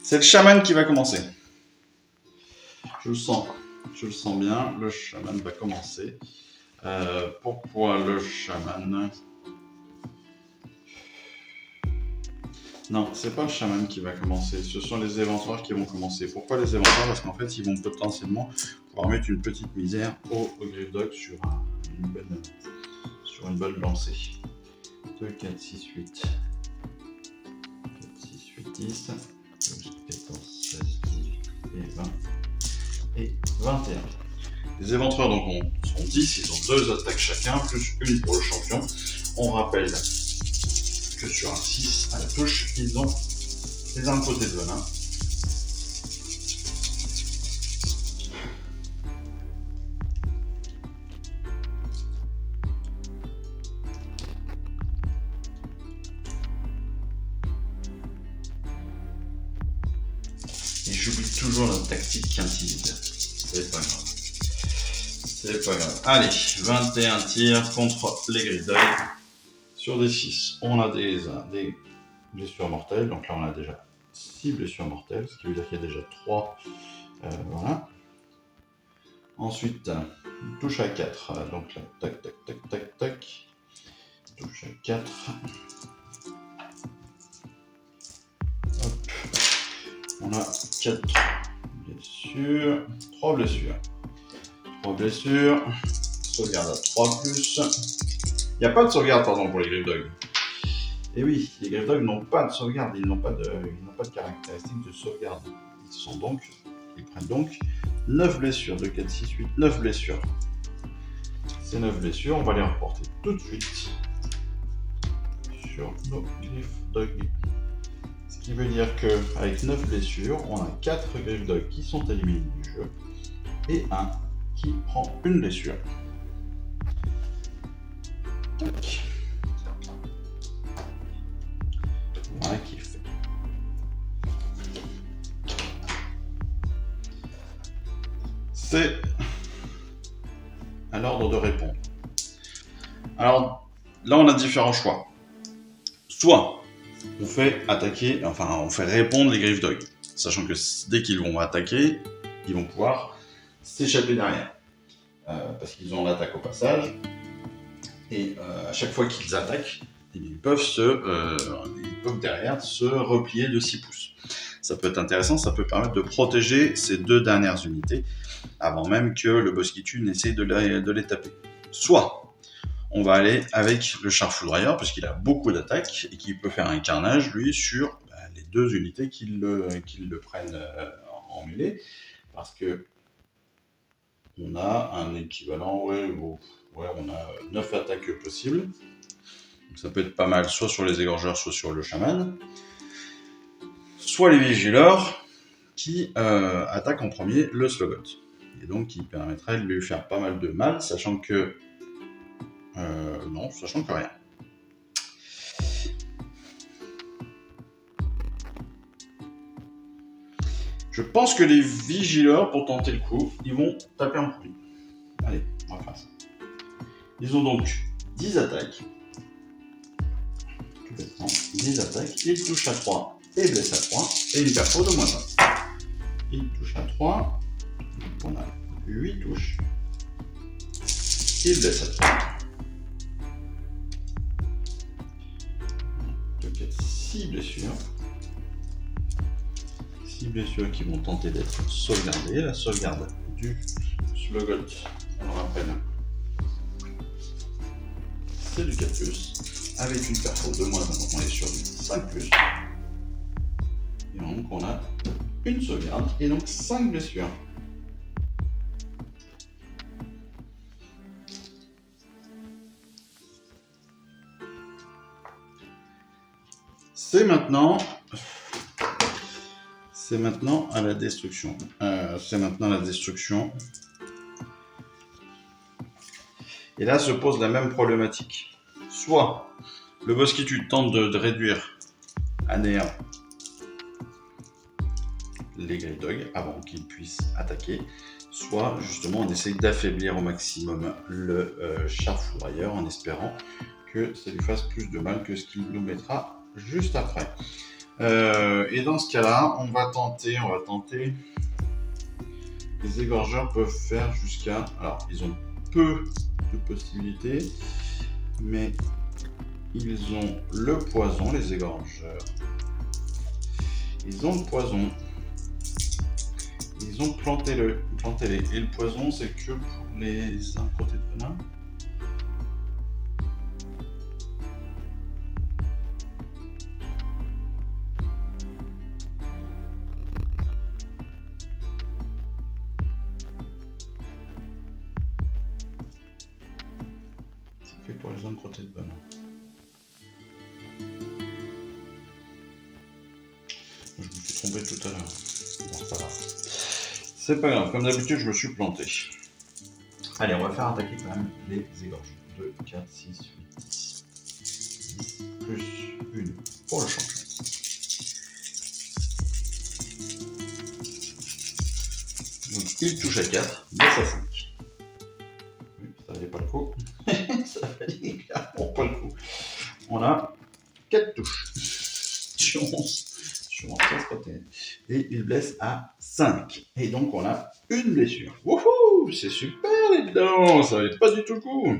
C'est le chaman qui va commencer. Je le sens bien. Le chaman va commencer. Pourquoi le chaman? Non, c'est pas le chaman qui va commencer. Ce sont les éventreurs qui vont commencer. Pourquoi les éventreurs? Parce qu'en fait, ils vont potentiellement pouvoir mettre une petite misère au Gryffdog sur une bonne lancée. 2, 4, 6, 8. 4, 6, 8, 10. 12, 14, 16, 18 et 20. Et 21. Les éventreurs donc sont 10, ils ont 2 attaques chacun, plus une pour le champion. On rappelle que sur un 6 à la touche, ils ont les armes côté de venin. Et j'oublie toujours la tactique intimide. C'est pas grave. C'est pas grave. Allez, 21 tirs contre les Gryffdog. Sur des 6, on a des blessures mortelles. Donc là, on a déjà 6 blessures mortelles, ce qui veut dire qu'il y a déjà 3. Voilà. Ensuite, touche à 4. Donc là, tac, tac, tac, tac, tac. Touche à 4. Hop. On a 4 blessures. 3 blessures. 3 blessures. Sauvegarde à 3+. Il n'y a pas de sauvegarde, pardon, pour les Gryffdog. Et oui, les Gryffdog n'ont pas de sauvegarde, ils n'ont pas de caractéristiques de sauvegarde. Ils prennent donc 9 blessures, 2, 4, 6, 8, 9 blessures. Ces 9 blessures, on va les reporter tout de suite sur nos Gryffdog. Ce qui veut dire qu'avec 9 blessures, on a 4 Gryffdog qui sont éliminés du jeu et un qui prend une blessure. Tac. Voilà qu'il fait. C'est à l'ordre de répondre. Alors là, on a différents choix. Soit on fait attaquer, enfin on fait répondre les Gryffdog, sachant que dès qu'ils vont attaquer, ils vont pouvoir s'échapper derrière, parce qu'ils ont l'attaque au passage. Et à chaque fois qu'ils attaquent, ils peuvent derrière se replier de 6 pouces. Ça peut être intéressant, ça peut permettre de protéger ces 2 dernières unités avant même que le Bosquitu n'essaye de les taper. Soit on va aller avec le char foudroyeur parce qu'il a beaucoup d'attaques et qu'il peut faire un carnage lui sur les 2 unités qui le prennent en mêlée, parce que on a un équivalent, on a 9 attaques possibles. Donc ça peut être pas mal, soit sur les égorgeurs, soit sur le chaman. Soit les vigileurs qui attaquent en premier le Slogot. Et donc qui permettrait de lui faire pas mal de mal, sachant que rien. Je pense que les vigileurs, pour tenter le coup, ils vont taper en premier. Allez, on va faire ça. Ils ont donc 10 attaques. Tout bêtement, 10 attaques. Ils touchent à 3 et blessent à 3. Et une perfo de -1. Ils touchent à 3. Donc on a 8 touches. Ils blessent à 3. 2, 4, 6 blessures. 6 blessures qui vont tenter d'être sauvegardées. La sauvegarde du Slogot, on le rappelle, c'est du 4+, avec une perfo de -1, donc on est sur du 5+. Et donc on a une sauvegarde, et donc 5 blessures. C'est maintenant à la destruction. Et là se pose la même problématique. Soit le bosquitude tente de réduire à néant les Grave Dogs avant qu'ils puissent attaquer, soit justement on essaye d'affaiblir au maximum le char foudroyeur en espérant que ça lui fasse plus de mal que ce qu'il nous mettra juste après. Et dans ce cas-là, on va tenter. Les égorgeurs peuvent faire jusqu'à... Alors, ils ont peu de possibilités, mais ils ont le poison, les égorgeurs. Ils ont le poison. Ils ont planté les. Et le poison, c'est que pour les improtés de venin. C'est fait pour les improtés de venin. Je me suis trompé tout à l'heure. Bon, c'est pas grave. C'est pas grave, comme d'habitude, je me suis planté. Allez, on va faire attaquer quand même les égorges. 2, 4, 6, 8, 10. 10 plus 1 pour le champion. Donc, il touche à 4, baisse à 5. Oui, ça valait pas le coup. Ça valait clairement pas le coup. On a 4 touches. Sur 11. Et il blesse à 5. Et donc on a une blessure. Wouhou, c'est super les bidons, ça valait pas du tout le coup.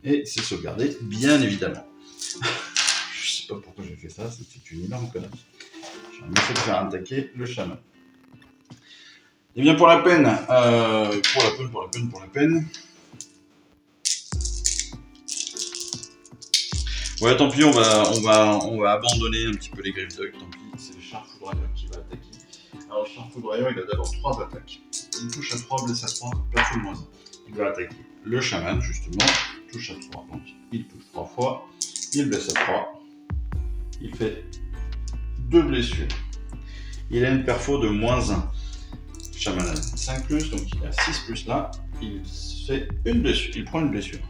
Et c'est sauvegardé, bien évidemment. Je sais pas pourquoi j'ai fait ça, c'était une énorme connerie. J'ai essayé de faire attaquer le chaman. Et bien pour la peine. Ouais, tant pis, on va abandonner un petit peu les Grave Dogs, tant pis, c'est le char foudroyeur qui va attaquer. Alors le char foudroyeur, il a d'abord 3 attaques. Il touche à 3, blesse à 3, personne moins 1. Il va attaquer le chaman, justement, touche à 3, donc il touche 3 fois, il blesse à 3, il fait 2 blessures. Il a une perfo de moins 1. Le chaman a 5 plus, donc il a 6 plus là, il fait une blessure, il prend une blessure.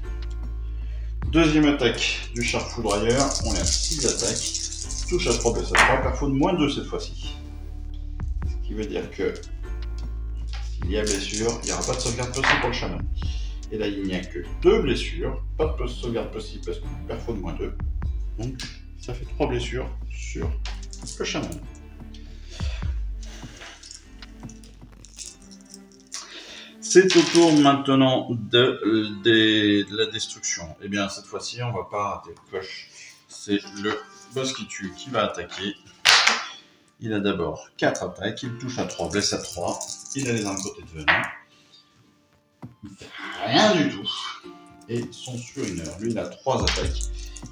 Deuxième attaque du char foudroyeur, on est à 6 attaques, touche à 3, blesse à 3, perfo de moins 2 cette fois-ci. Ce qui veut dire que s'il y a blessure, il n'y aura pas de sauvegarde possible pour le chaman. Et là, il n'y a que 2 blessures, pas de sauvegarde possible parce qu'on a perfo de moins 2. Donc ça fait 3 blessures sur le chaman. C'est au tour maintenant de la destruction. Et bien cette fois-ci, on va pas rater le coche. C'est le boss qui tue qui va attaquer. Il a d'abord 4 attaques, il touche à 3, blesse à 3. Il a les improtés de venin. Il fait rien du tout. Et son surhumeur, lui, il a 3 attaques.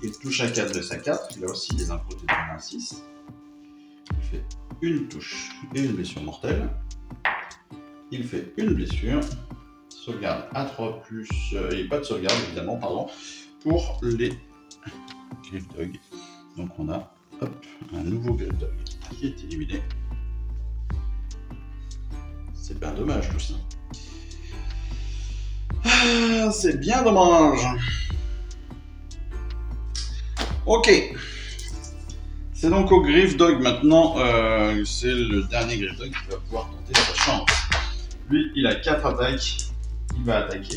Il touche à 4, blesse à 4. Il a aussi les improtés de venin à 6. Il fait une touche et une blessure mortelle. Il fait une blessure, sauvegarde à 3+, et pas de sauvegarde évidemment, pour les Grave Dogs. Donc on a un nouveau Grave Dog qui est éliminé. C'est bien dommage tout ça. C'est bien dommage. Ok. C'est donc au Grave Dog maintenant, c'est le dernier Grave Dog qui va pouvoir tenter sa chance. Lui, il a 4 attaques. Il va attaquer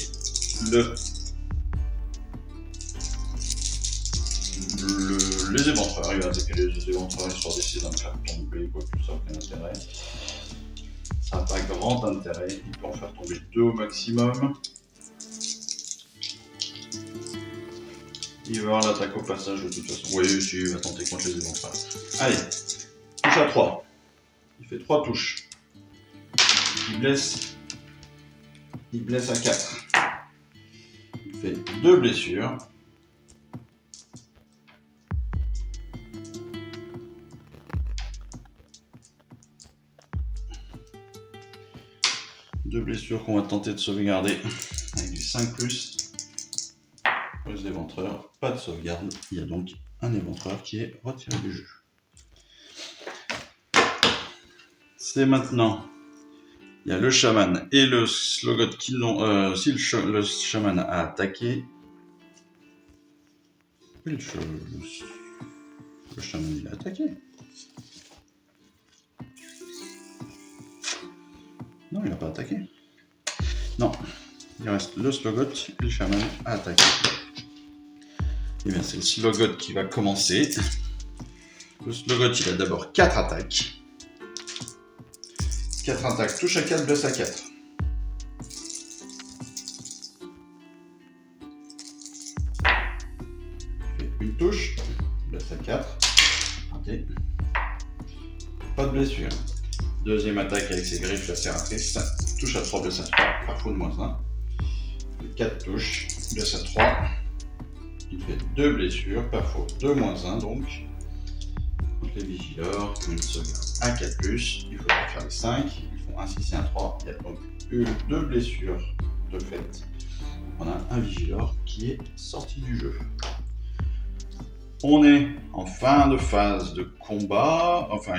les éventreurs. Il va attaquer les éventreurs sur décider d'en faire tomber, quoi que ça, aucun intérêt. Ça n'a pas grand intérêt. Il peut en faire tomber 2 au maximum. Il va avoir l'attaque au passage de toute façon. Oui, si, il va tenter contre les éventreurs. Allez, touche à 3. Il fait 3 touches. Il blesse à 4. Il fait 2 blessures. Deux blessures qu'on va tenter de sauvegarder avec du 5+. Pour les éventreurs, pas de sauvegarde. Il y a donc un éventreur qui est retiré du jeu. C'est maintenant Il y a le chaman et le slogot qui n'ont... si le chaman a attaqué... Oui, le chaman il a attaqué. Non, il n'a pas attaqué. Non, il reste le slogot et le chaman a attaqué. Et bien c'est le slogot qui va commencer. Le slogot il a d'abord 4 attaques. 4 attaques, touche à 4, blesse à 4. Fait une touche, blesse à 4. Okay. Pas de blessure. Deuxième attaque avec ses griffes lacératrices. Touche à 3, blesse à 3, parfois de -1. 4 touches, blesse à 3. Il fait 2 blessures, pas faux, de -1 donc. Donc les vigilors, une sauvegarde à 4+, il faudra faire les 5, ils font un 6 et un 3. Il y a donc eu 2 blessures de fait. On a un vigilor qui est sorti du jeu. On est en fin de phase de combat, enfin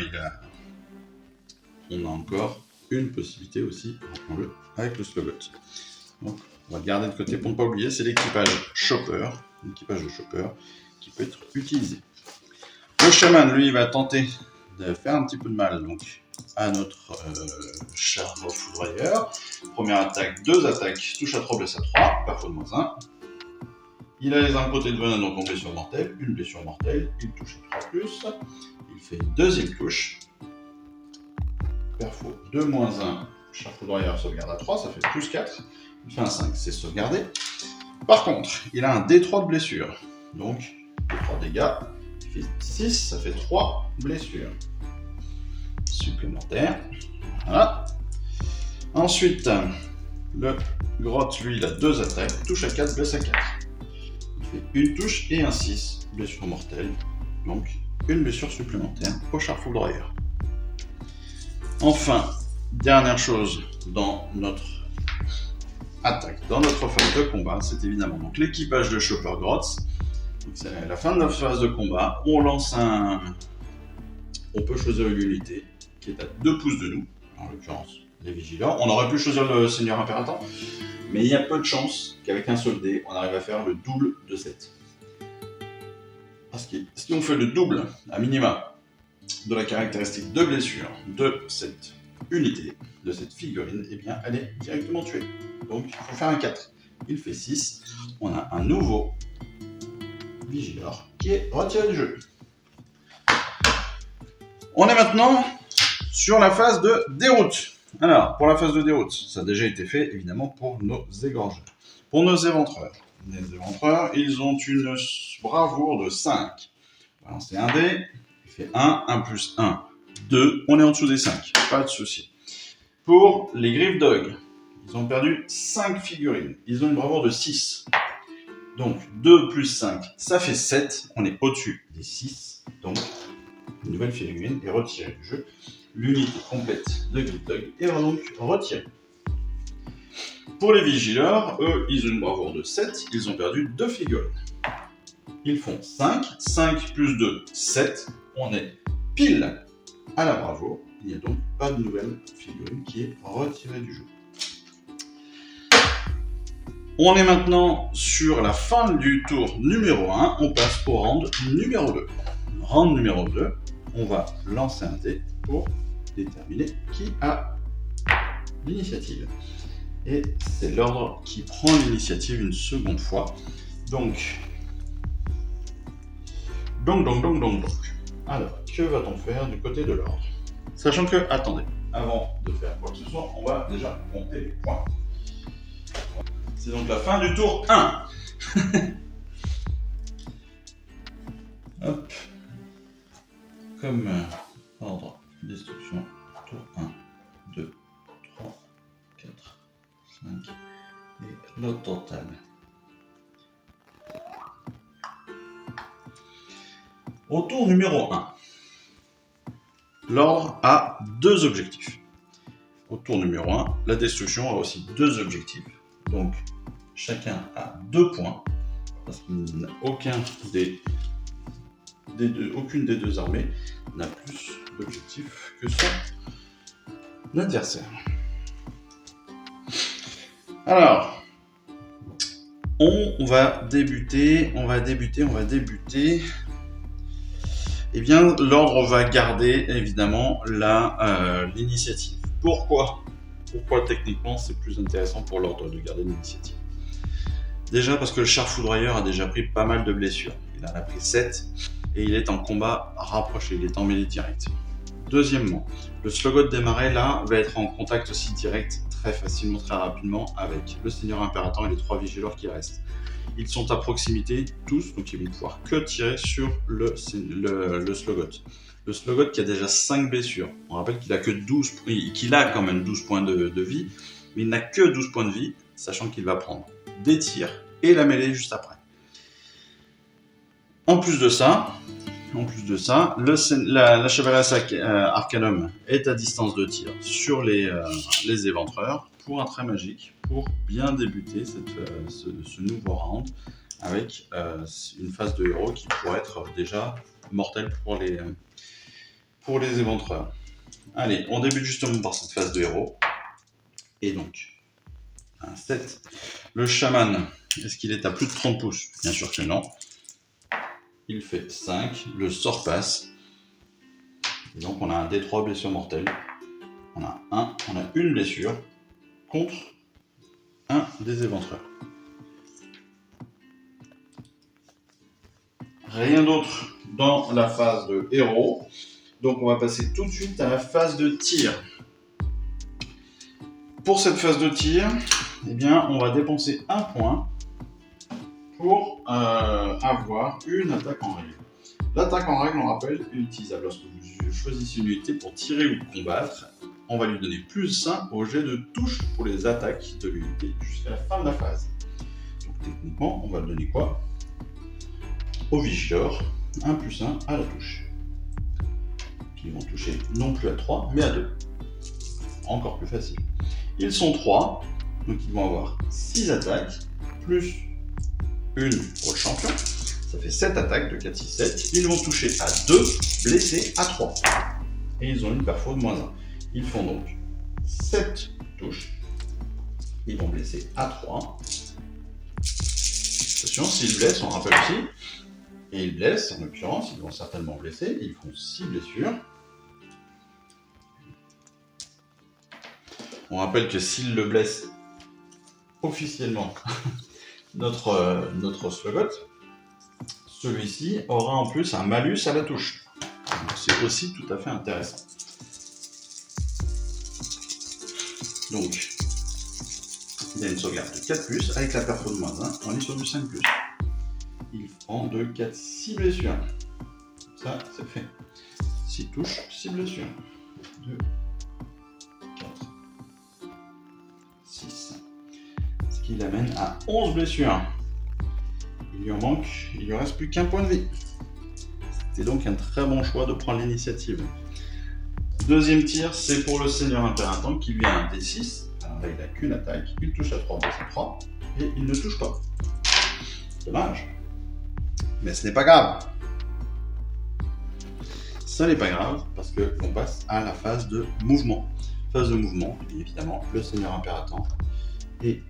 on a encore une possibilité aussi, rappelons-le, avec le slogot. Donc on va le garder de côté pour ne pas oublier, c'est l'équipage Chopper, l'équipage de Chopper qui peut être utilisé. Le chaman, lui, va tenter de faire un petit peu de mal donc, à notre char foudroyeur. Première attaque, 2 attaques, touche à 3, blesse à 3, parfois de -1. Il a les impotés de venin, donc en blessure mortelle, une blessure mortelle, il touche à 3+, il fait une deuxième touche, perfo de -1, char foudroyeur sauvegarde à 3, ça fait +4, il fait un 5, c'est sauvegardé. Par contre, il a un D3 de blessure, donc D3 dégâts, il fait 6, ça fait 3 blessures supplémentaires. Voilà. Ensuite, le grotte, lui, il a 2 attaques, touche à 4, blesse à 4. Il fait une touche et un 6, blessure mortelle, donc une blessure supplémentaire au char foudroyeur. Enfin, dernière chose dans notre attaque, dans notre phase de combat, c'est évidemment donc l'équipage de Chopper Grotz. C'est la fin de notre phase de combat. On lance on peut choisir une unité qui est à 2 pouces de nous, en l'occurrence les vigilants. On aurait pu choisir le seigneur impératant, mais il y a peu de chances qu'avec un seul dé, on arrive à faire le double de 7. Parce que si on fait le double, à minima, de la caractéristique de blessure de cette unité, de cette figurine, eh bien elle est directement tuée. Donc il faut faire un 4. Il fait 6. On a un nouveau vigilor qui est retiré du jeu. On est maintenant sur la phase de déroute. Alors, pour la phase de déroute, ça a déjà été fait évidemment pour nos égorgeurs. Pour nos éventreurs. Les éventreurs, ils ont une bravoure de 5. Voilà, c'est un dé, il fait 1, 1 plus 1, 2. On est en dessous des 5, pas de souci. Pour les Griff Dog, ils ont perdu 5 figurines. Ils ont une bravoure de 6. Donc 2 plus 5, ça fait 7. On est au-dessus des 6. Donc une nouvelle figurine est retirée du jeu. L'unité complète de Griff Dog est donc retirée. Pour les vigileurs, eux, ils ont une bravoure de 7. Ils ont perdu 2 figurines. Ils font 5. 5 plus 2, 7. On est pile à la bravoure. Il n'y a donc pas de nouvelle figurine qui est retirée du jeu. On est maintenant sur la fin du tour numéro 1. On passe au round numéro 2. Round numéro 2, on va lancer un dé pour déterminer qui a l'initiative. Et c'est l'ordre qui prend l'initiative une seconde fois. Donc. Alors, que va-t-on faire du côté de l'ordre? Sachant que, attendez, avant de faire quoi que ce soit, on va déjà compter les points. C'est donc la fin du tour 1. Hop. Comme ordre destruction, tour 1, 2, 3, 4, 5 et le total. Au tour numéro 1, l'ordre a 2 objectifs. Au tour numéro 1, la destruction a aussi 2 objectifs. Donc, chacun a 2 points, parce qu'aucune des deux armées n'a plus d'objectifs que son adversaire. Alors, on va débuter. Eh bien, l'ordre va garder évidemment l'initiative. Pourquoi techniquement c'est plus intéressant pour l'ordre de garder l'initiative? Déjà parce que le char foudroyeur a déjà pris pas mal de blessures. Il en a pris 7 et il est en combat rapproché, il est en mêlée directe. Deuxièmement, le Slogot des Marais là va être en contact aussi direct très facilement, très rapidement avec le Seigneur Impérator et les 3 Vigilors qui restent. Ils sont à proximité tous, donc ils vont pouvoir que tirer sur le Slogot. Le Slogot qui a déjà 5 blessures. On rappelle qu'il a quand même 12 points de vie, mais il n'a que 12 points de vie, sachant qu'il va prendre des tirs et la mêlée juste après. En plus de ça, la Chevalesse Arcanum est à distance de tir sur les éventreurs pour un trait magique, pour bien débuter ce nouveau round avec une phase de héros qui pourrait être déjà mortelle pour les éventreurs. Allez, on débute justement par cette phase de héros. Et donc, un 7. Le chaman, est-ce qu'il est à plus de 30 pouces? Bien sûr que non. Il fait 5, le sort passe. Et donc on a un D3 blessure mortelle. On a une blessure contre un des éventreurs. Rien d'autre dans la phase de héros. Donc on va passer tout de suite à la phase de tir. Pour cette phase de tir, eh bien, on va dépenser un point pour avoir une attaque en règle. L'attaque en règle, on rappelle, est utilisable lorsque vous choisissez une unité pour tirer ou combattre. On va lui donner plus 1 au jet de touche pour les attaques de l'unité jusqu'à la fin de la phase. Donc techniquement, on va le donner quoi? Au Vigilor, 1 plus 1 à la touche. Qui vont toucher non plus à 3, mais à 2. Encore plus facile. Ils sont 3, donc ils vont avoir 6 attaques, plus une pour le champion. Ça fait 7 attaques de 4, 6, 7. Ils vont toucher à 2, blessés à 3. Et ils ont une perfo de -1. Ils font donc 7 touches. Ils vont blesser à 3. Attention, s'ils blessent, on rappelle aussi. Et ils blessent, en l'occurrence, ils vont certainement blesser. Ils font 6 blessures. On rappelle que s'ils le blessent officiellement, notre Slogot, celui-ci aura en plus un malus à la touche. Donc c'est aussi tout à fait intéressant. Donc, il y a une sauvegarde de 4+, avec la perfo de -1, on est sur du 5+. Il prend 2, 4, 6 blessures. Ça, c'est fait. 6 touches, 6 blessures. 2, 4, 6. Ce qui l'amène à 11 blessures. Il lui reste plus qu'un point de vie. C'était donc un très bon choix de prendre l'initiative. Deuxième tir, c'est pour le Seigneur Impérator qui lui a un D6. Alors là, il n'a qu'une attaque, il touche à 3, c'est 3, et il ne touche pas. Dommage. Mais ce n'est pas grave. Ce n'est pas grave, parce qu'on passe à la phase de mouvement. Phase de mouvement, et évidemment, le Seigneur Impérator et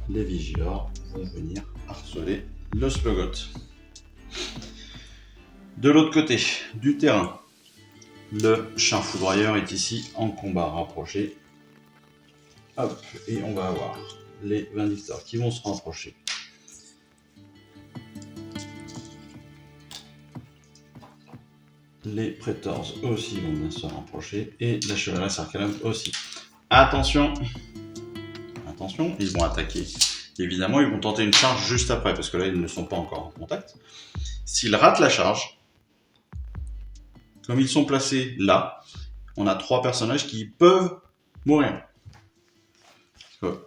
les Vigilors vont venir harceler le Slogot. De l'autre côté du terrain, le char foudroyeur est ici en combat rapproché. Hop, et on va avoir les Vindictors qui vont se rapprocher. Les Praetors aussi vont bien se rapprocher. Et la Chevalesse Arcanum aussi. Attention, ils vont attaquer. Évidemment, ils vont tenter une charge juste après, parce que là, ils ne sont pas encore en contact. S'ils ratent la charge, comme ils sont placés là, on a 3 personnages qui peuvent mourir.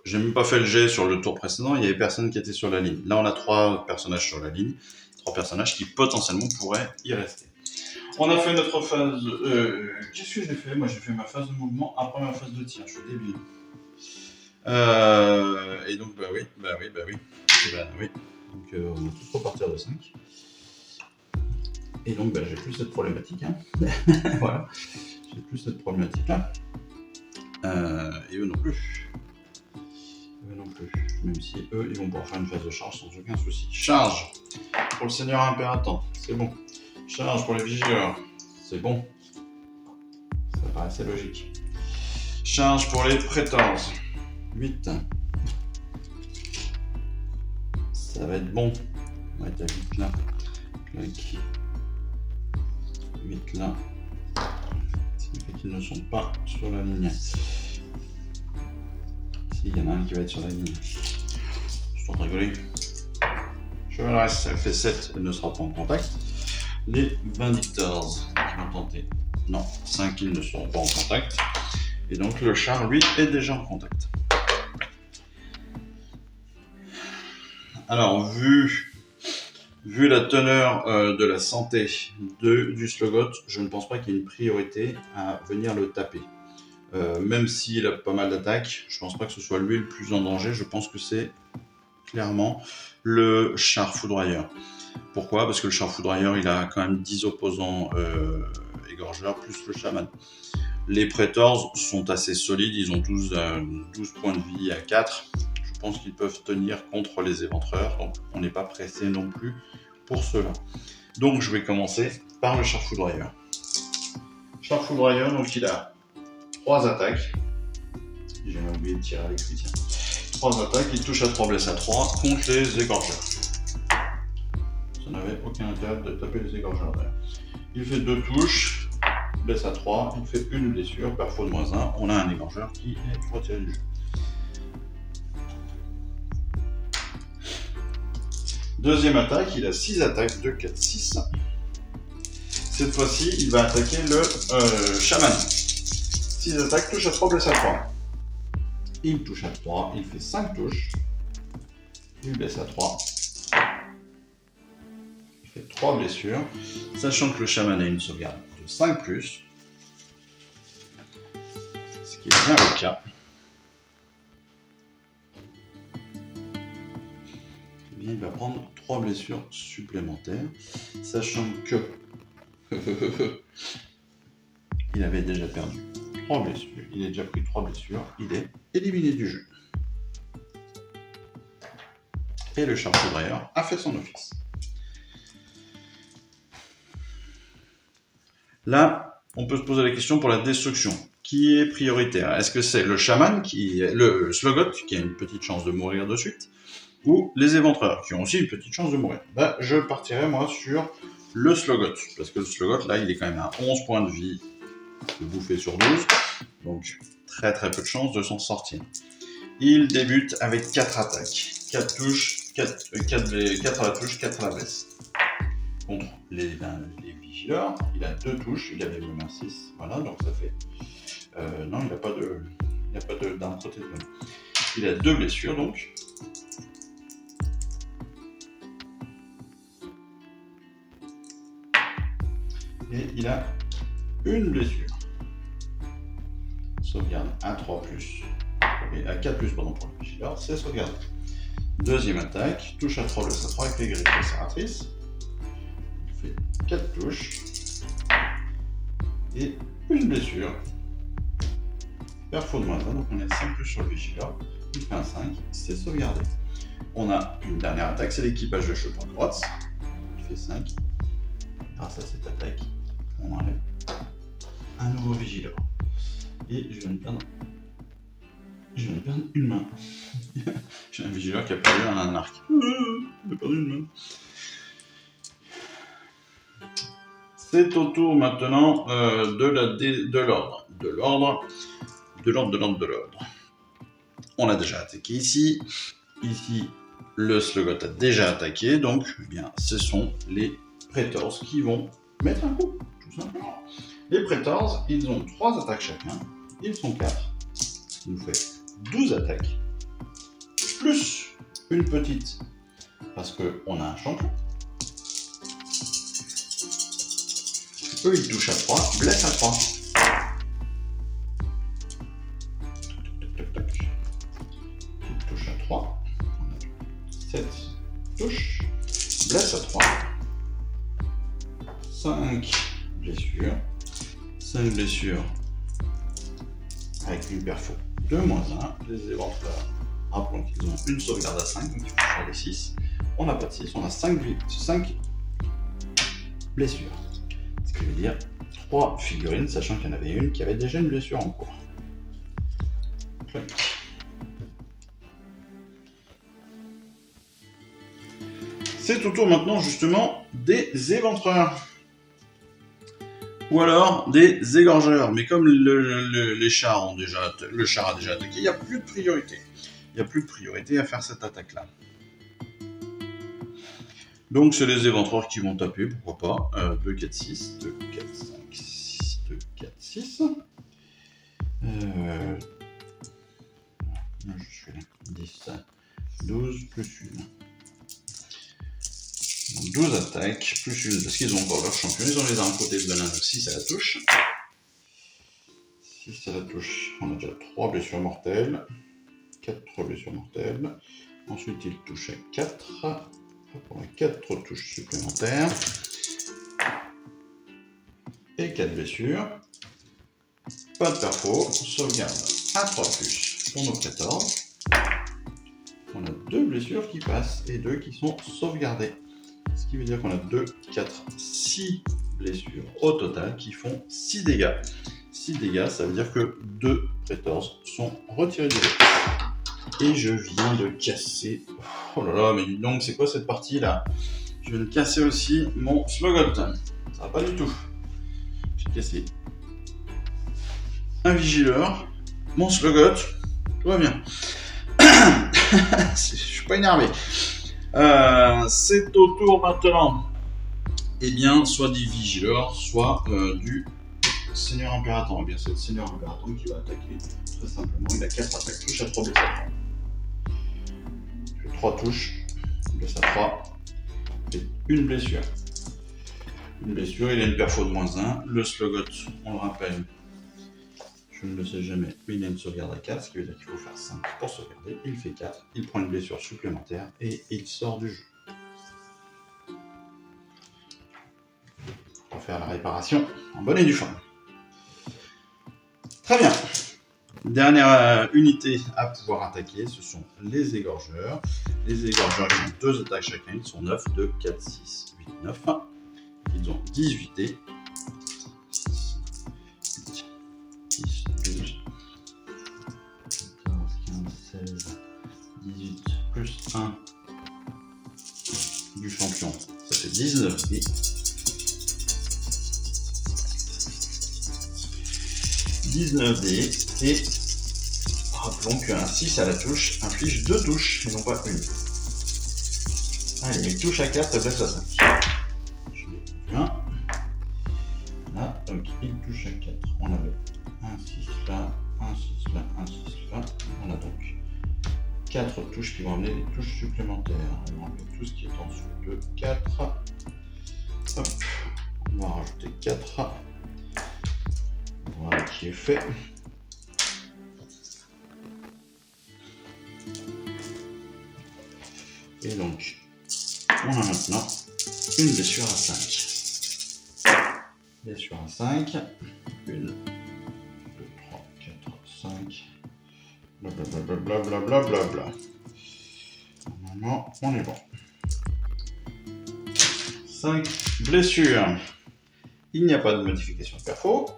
J'ai même pas fait le jet sur le tour précédent, il y avait personne qui était sur la ligne. Là, on a 3 personnages sur la ligne, 3 personnages qui potentiellement pourraient y rester. On a fait notre phase... Qu'est-ce que j'ai fait? Moi, j'ai fait ma phase de mouvement après ma phase de tir, je suis débile. Et donc, bah oui. Donc, on va tous repartir de 5. Et donc, j'ai plus cette problématique. Hein. Voilà. J'ai plus cette problématique-là. Et eux non plus. même si eux, ils vont pouvoir faire une phase de charge sans aucun souci. Charge pour le Seigneur Impératant, c'est bon. Charge pour les Vigileurs, c'est bon. Ça paraissait logique. Charge pour les Praetors, 8. Ça va être bon. On va être à 8 là. 8 là. Ce qui fait qu'ils ne sont pas sur la ligne. S'il y en a un qui va être sur la ligne. Je suis en train de rigoler. Chevaleresse, elle fait 7, elle ne sera pas en contact. Les Vindictors qui vont tenter. Non, 5 ils ne seront pas en contact. Et donc le char, lui, est déjà en contact. Alors, vu la teneur de la santé du Slogoth, je ne pense pas qu'il y ait une priorité à venir le taper. Même s'il a pas mal d'attaques, je ne pense pas que ce soit lui le plus en danger. Je pense que c'est clairement le char foudroyeur. Pourquoi? Parce que le char foudroyeur, il a quand même 10 opposants égorgeurs, plus le chaman. Les Praetors sont assez solides, ils ont 12 points de vie à 4. Je pense qu'ils peuvent tenir contre les éventreurs, donc on n'est pas pressé non plus pour cela. Donc je vais commencer par le char foudroyeur. Char foudroyeur, donc il a 3 attaques. J'ai oublié de tirer avec lui, tiens. 3 attaques, il touche à 3, blesse à 3 contre les égorgeurs. Ça n'avait aucun intérêt de taper les égorgeurs d'ailleurs. Il fait 2 touches, blesse à 3, il fait une blessure, perfo de -1, on a un égorgeur qui est retiré du jeu. Deuxième attaque, il a 6 attaques, 2, 4, 6. Cette fois-ci, il va attaquer le chaman. 6 attaques, touche à 3, blesse à 3. Il touche à 3, il fait 5 touches. Il blesse à 3. Il fait 3 blessures. Sachant que le chaman a une sauvegarde de 5+. Ce qui est bien le cas. Eh bien, il va prendre 3 blessures supplémentaires. Sachant que il avait déjà perdu 3 blessures. Il a déjà pris 3 blessures. Il est éliminé du jeu. Et le char foudroyeur a fait son office. Là, on peut se poser la question pour la destruction. Qui est prioritaire? Est-ce que c'est le chaman, le Slogoth, qui a une petite chance de mourir de suite, ou les éventreurs, qui ont aussi une petite chance de mourir? Je partirai, moi, sur le Slogoth. Parce que le Slogoth, là, il est quand même à 11 points de vie de bouffée sur 12. Donc, très très peu de chances de s'en sortir. Il débute avec 4 attaques. 4 touches, 4 à la touche, 4 à la blesse. Contre les vigileurs, il a 2 touches, il avait même un 6. Voilà, donc ça fait... non, il n'a pas d'arme protégée. Il a 2 blessures, donc. Et il a une blessure. Sauvegarde à 3+, et à 4+, pardon, pour le vigileur, c'est sauvegarde. Deuxième attaque, touche à 3, blesse à 3 avec les griffes lacératrices. Il fait 4 touches. Et une blessure. Perfo de -1, donc on est 5+ sur le vigileur. Il fait un 5, c'est sauvegardé. On a une dernière attaque, c'est l'équipage de Chopin droite. Il fait 5. Grâce à cette attaque, on enlève un nouveau vigileur. Et je viens de perdre une main. J'ai un vigileur qui a perdu un arc. J'ai perdu une main. C'est au tour maintenant de l'ordre. De l'ordre. On a déjà attaqué ici. Ici, le Slogoth a déjà attaqué. Donc, eh bien, ce sont les Praetors qui vont mettre un coup, tout simplement. Les Praetors, ils ont 3 attaques chacun. Ils sont 4. Ce qui nous fait 12 attaques. Plus une petite. Parce qu'on a un champion. Eux, ils touchent à 3. Blesse à 3. Ils touchent à 3. On a 7 touches. Blesse à 3. 5 blessures. 5 blessures avec une perfo de -1, les éventreurs Rappelons qu'ils ont une sauvegarde à 5, donc il faut faire les 6. On n'a pas de 6, on a 5 blessures. Ce qui veut dire 3 figurines, sachant qu'il y en avait une qui avait déjà une blessure en cours. C'est au tour maintenant justement des éventreurs. Ou alors des égorgeurs. Mais comme les chars ont le char a déjà attaqué, il n'y a plus de priorité. Il n'y a plus de priorité à faire cette attaque-là. Donc c'est les éventreurs qui vont taper, pourquoi pas. 2, 4, 6, 2, 4, 5, 6, 2, 4, 6. Je suis là. 10, 12, plus 1. Donc 12 attaques, plus 1, parce qu'ils ont encore leur champion. Ils ont les armes côté de Benin, donc 6 à la touche. 6 à la touche. On a déjà 3 blessures mortelles. 4 blessures mortelles. Ensuite, il touche à 4. On a 4 touches supplémentaires. Et 4 blessures. Pas de perfo. Sauvegarde à 3+. On a 14. On a 2 blessures qui passent et 2 qui sont sauvegardées. Ce qui veut dire qu'on a 2, 4, 6 blessures au total qui font 6 dégâts. 6 dégâts, ça veut dire que 2 prétors sont retirés du jeu. Et je viens de casser... Oh là là, mais dis donc, c'est quoi cette partie-là? Je viens de casser aussi mon Slogot. Ça va pas du tout. J'ai cassé un vigileur, mon Slogot, tout va bien. Je suis pas énervé. C'est au tour maintenant, eh bien, soit des vigileurs, soit du Seigneur Impérator. Eh bien, c'est le Seigneur Impérator qui va attaquer, très simplement. Il a 4 attaques, touche à 3, blesse à 3. Je fais 3 touches, blesse à 3, et une blessure. Une blessure, il a une perfo de -1. Le Slogot, on le rappelle, je ne le sais jamais, mais il a une sauvegarde à 4, ce qui veut dire qu'il faut faire 5 pour sauvegarder. Il fait 4, il prend une blessure supplémentaire et il sort du jeu. Pour faire la réparation en bonne et due forme. Très bien. Dernière unité à pouvoir attaquer, ce sont les égorgeurs. Les égorgeurs, ils ont 2 attaques chacun, ils sont 9, 2, 4, 6, 8, 9. Ils ont 18 dés. 10, 12, 14, 15, 16, 18, plus 1 du champion, ça fait 19 dés. 19 dés, et rappelons qu'un 6 à la touche inflige 2 touches, et non pas une. Allez, il touche à 4 et blesse à 5. Je l'ai vu 1. Là, donc il touche à 4. On avait un 6 là, un 6 là, un 6 là. On a donc 4 touches qui vont amener des touches supplémentaires. On va enlever tout ce qui est en dessous de 4. Hop. On va rajouter 4. Voilà qui est fait. Et donc, on a maintenant une blessure à 5. Blessure à 5. 1, 2, 3, 4, 5. Blablabla. Normalement, on est bon. 5 blessures. Il n'y a pas de modification de perfo.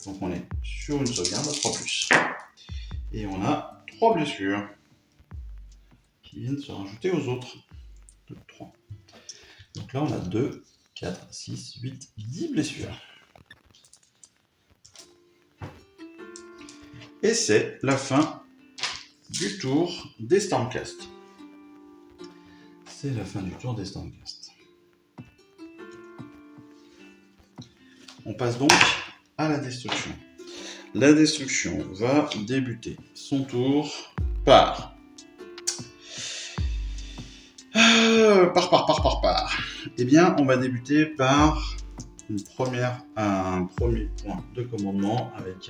Donc on est sur une sauvegarde à 3+. Et on a 3 blessures qui viennent se rajouter aux autres. 2, 3. Donc là on a 2, 4, 6, 8, 10 blessures. Et c'est la fin du tour des Stormcast. C'est la fin du tour des Stormcast. On passe donc à la destruction. La destruction va débuter son tour par... Eh bien, on va débuter par un premier point de commandement avec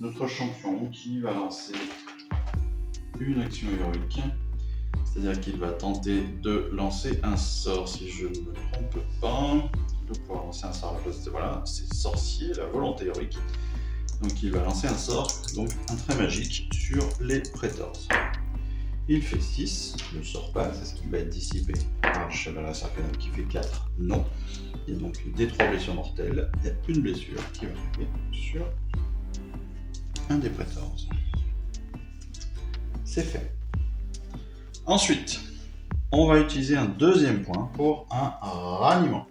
notre champion qui va lancer une action héroïque. C'est-à-dire qu'il va tenter de lancer un sort, si je ne me trompe pas, de pouvoir lancer un sort à la place de... Voilà, c'est sorcier, la volonté héroïque. Donc il va lancer un sort, donc un trait magique sur les Praetors. Il fait 6, ne sort pas, c'est ce qui va être dissipé par le Chevalier Arcanum qui fait 4, non. Il y a donc des 3 blessures mortelles, il y a une blessure qui va arriver sur un des Praetors. C'est fait. Ensuite, on va utiliser un deuxième point pour un raniement.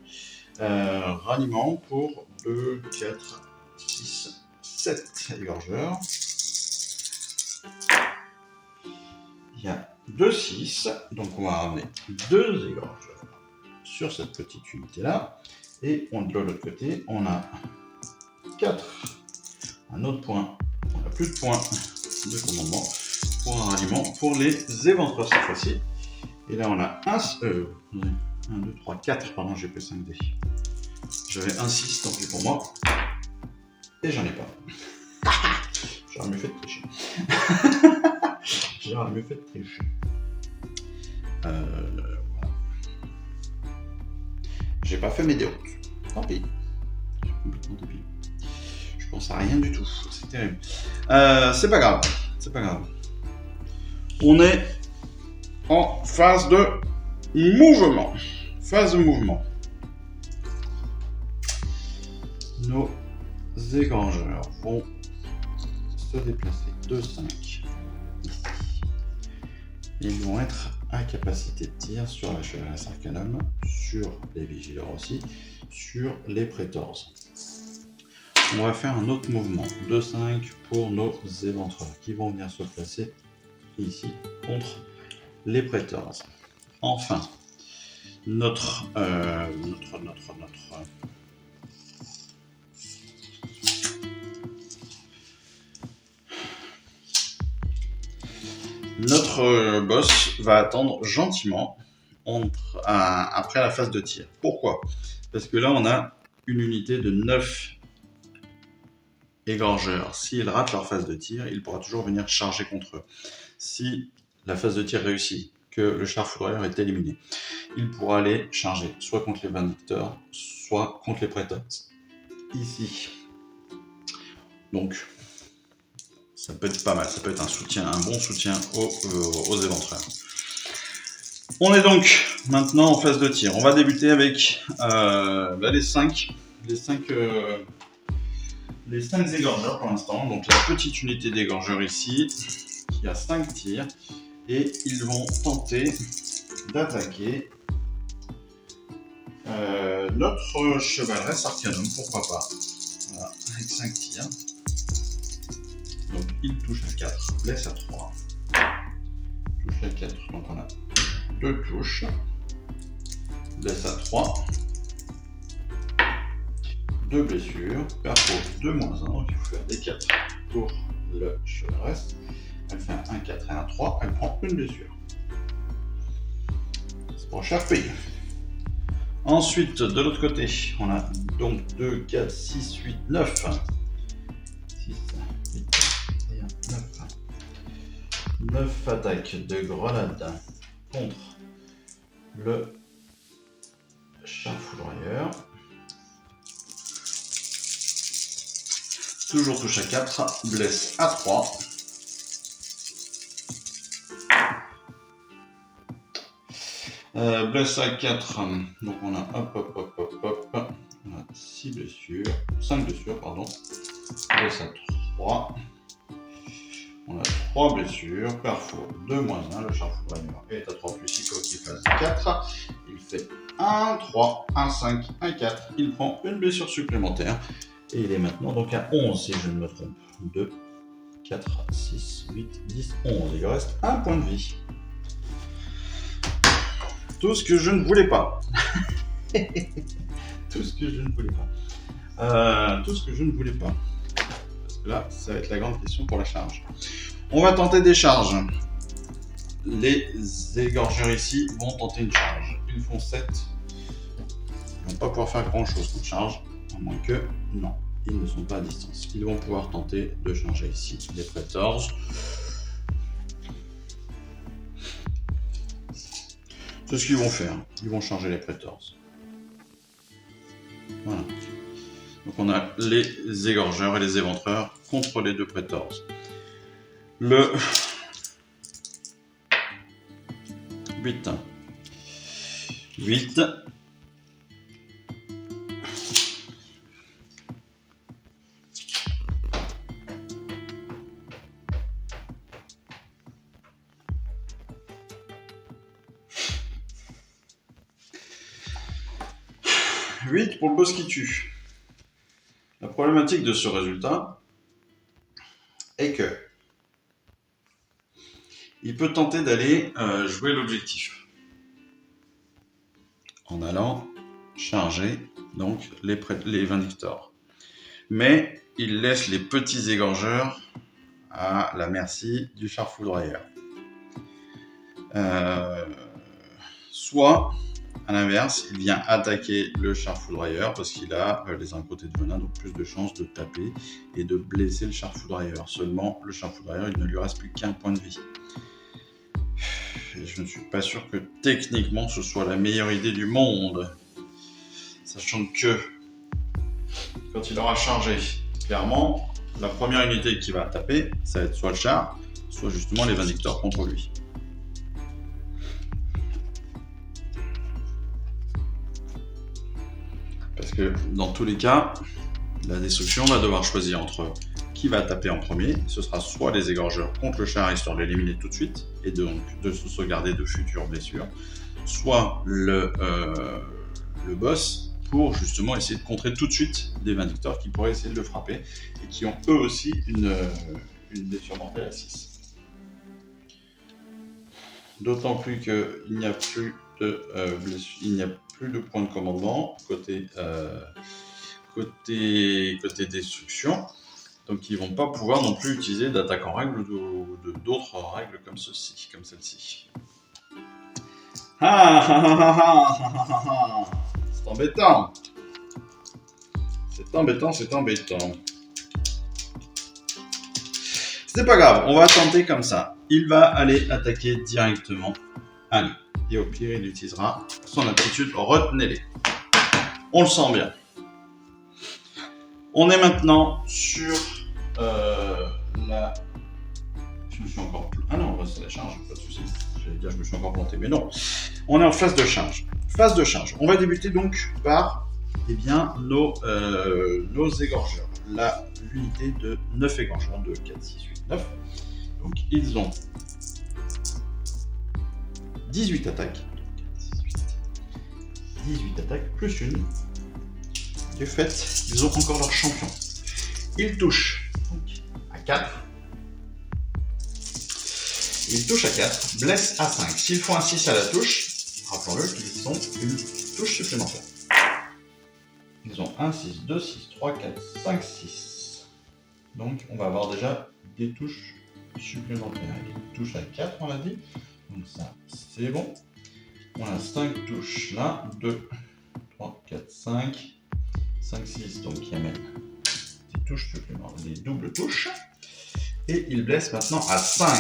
Raniement pour 2, 4, 6, 7 égorgeurs. Il y a 2, 6, donc on va ramener 2 égorgeurs sur cette petite unité-là. Et de l'autre côté, on a 4. Un autre point, on n'a plus de points de commandement pour un ralliement pour les éventreurs cette fois-ci. Et là, on a 1, 2, 3, 4, pardon, j'ai fait 5 dés. J'avais un 6, tant pis pour moi. Et j'en ai pas. J'aurais mieux fait de tricher. J'aurais mieux fait de tricher. Voilà. J'ai pas fait mes déroutes. Tant pis. Je suis complètement débile. Je pense à rien du tout. C'est terrible. C'est pas grave. C'est pas grave. On est en phase de mouvement. Phase de mouvement. Nos égorgeurs vont se déplacer de 5 ici. Ils vont être à capacité de tir sur la Chevalier Arcanum, sur les Vigileurs aussi, sur les Praetors. On va faire un autre mouvement de 5 pour nos éventreurs qui vont venir se placer ici contre les Praetors. Enfin, notre boss va attendre gentiment après la phase de tir. Pourquoi? Parce que là, on a une unité de 9 égorgeurs. S'ils ratent leur phase de tir, il pourra toujours venir charger contre eux. Si la phase de tir réussit, que le char foudroyeur est éliminé, il pourra aller charger soit contre les Vanecteurs, soit contre les Praetors. Ici. Donc, ça peut être pas mal, ça peut être un bon soutien aux éventreurs. On est donc maintenant en phase de tir. On va débuter avec les 5 égorgeurs pour l'instant. Donc la petite unité d'égorgeurs ici, qui a 5 tirs. Et ils vont tenter d'attaquer notre Chevaleresque Arcanum, pourquoi pas. Voilà, avec 5 tirs. Donc il touche à 4, blesse à 3. Touche à 4, donc on a 2 touches. Blesse à 3. 2 blessures. Perfo 2 -1, donc il faut faire des 4 pour le Chevaleresque. Elle fait un 4 et un 3, elle prend une blessure. C'est pas cher payé. Ensuite, de l'autre côté, on a donc 2, 4, 6, 8, 9. 6, 8, et 1, 9. 9 attaques de grenade contre le char foudroyeur. Toujours touche à 4, blesse à 3. Blesse à 4, donc on a on a 6 blessures, 5 blessures, pardon. Blesse à 3. On a 3 blessures, perfo 2 -1, le char foudroyeur est à 3+, il faut qu'il fasse 4. Il fait 1, 3, 1, 5, 1, 4. Il prend une blessure supplémentaire. Et il est maintenant donc à 11 si je ne me trompe. 2, 4, 6, 8, 10, 11. Il lui reste un point de vie. Tout ce que je ne voulais pas. Tout ce que je ne voulais pas. Tout ce que je ne voulais pas. Parce que là, ça va être la grande question pour la charge. On va tenter des charges. Les égorgeurs ici vont tenter une charge. Ils font 7. Ils ne vont pas pouvoir faire grand chose comme charge. À moins que, non, ils ne sont pas à distance. Ils vont pouvoir tenter de changer ici les Praetors. C'est ce qu'ils vont faire. Ils vont changer les Praetors. Voilà. Donc on a les égorgeurs et les éventreurs contre les deux prétors. Le 8. 8. Pour le boss qui tue. La problématique de ce résultat est que il peut tenter d'aller jouer l'objectif en allant charger donc les vindictors. Mais il laisse les petits égorgeurs à la merci du char foudroyeur. Soit à l'inverse, il vient attaquer le char foudroyeur parce qu'il a les incrotés de venin, donc plus de chances de taper et de blesser le char foudroyeur. Seulement, le char foudroyeur, il ne lui reste plus qu'un point de vie. Et je ne suis pas sûr que techniquement ce soit la meilleure idée du monde. Sachant que quand il aura chargé, clairement, la première unité qui va taper, ça va être soit le char, soit justement les vindicteurs contre lui. Parce que dans tous les cas, la destruction va devoir choisir entre qui va taper en premier. Ce sera soit les égorgeurs contre le char, histoire de l'éliminer tout de suite, et donc de se sauvegarder de futures blessures, soit le boss, pour justement essayer de contrer tout de suite des vindicteurs qui pourraient essayer de le frapper, et qui ont eux aussi une blessure mortelle à 6. D'autant plus qu'il n'y a plus de blessure, il n'y a plus de point de commandement côté destruction, donc ils vont pas pouvoir non plus utiliser d'attaque en règle ou d'autres règles comme celle-ci. C'est embêtant. C'est embêtant. C'est pas grave, on va tenter comme ça. Il va aller attaquer directement Ali. Et au pire, il utilisera son aptitude, retenez-les. On le sent bien. On est maintenant sur la... Je me suis encore... Ah non, c'est la charge, pas de souci. J'allais dire, je me suis encore planté, mais non. On est en phase de charge. Phase de charge. On va débuter donc par nos égorgeurs. L'unité de 9 égorgeurs, 2, 4, 6, 8, 9. Donc ils ont 18 attaques. 18 attaques plus une. Du fait, ils ont encore leur champion. Ils touchent donc à 4. Ils touchent à 4, blessent à 5. S'ils font un 6 à la touche, rappelons-le qu'ils ont une touche supplémentaire. Ils ont 1, 6, 2, 6, 3, 4, 5, 6. Donc on va avoir déjà des touches supplémentaires. Ils touchent à 4, on l'a dit. Donc ça, c'est bon. On a 5 touches là. 2, 3, 4, 5. 5, 6, donc il y a même des touches supplémentaires, des doubles touches. Et il blesse maintenant à 5.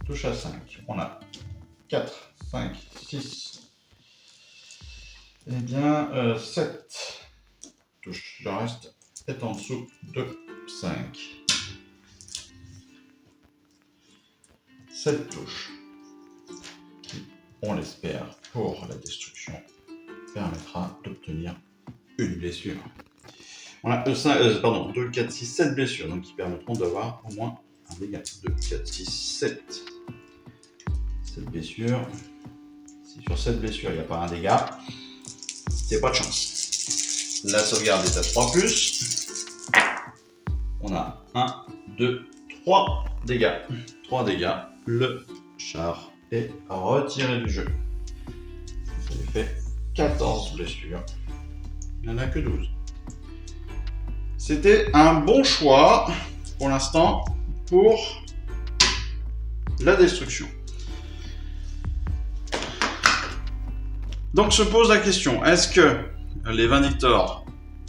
Touche à 5. On a 4, 5, 6. Eh bien, 7 touches. Le reste est en dessous de 5. 7 touches qui, on l'espère, pour la destruction, permettra d'obtenir une blessure. On a 2, 4, 6, 7 blessures, donc qui permettront d'avoir au moins un dégât. 2, 4, 6, 7. 7 blessures. Si sur 7 blessures, il n'y a pas un dégât, c'est pas de chance. La sauvegarde est à 3+. On a 1, 2, 3 dégâts. 3 dégâts. Le char est retiré du jeu. Vous avez fait 14 blessures. Il n'y en a que 12. C'était un bon choix pour l'instant pour la destruction. Donc se pose la question, est-ce que les vindictors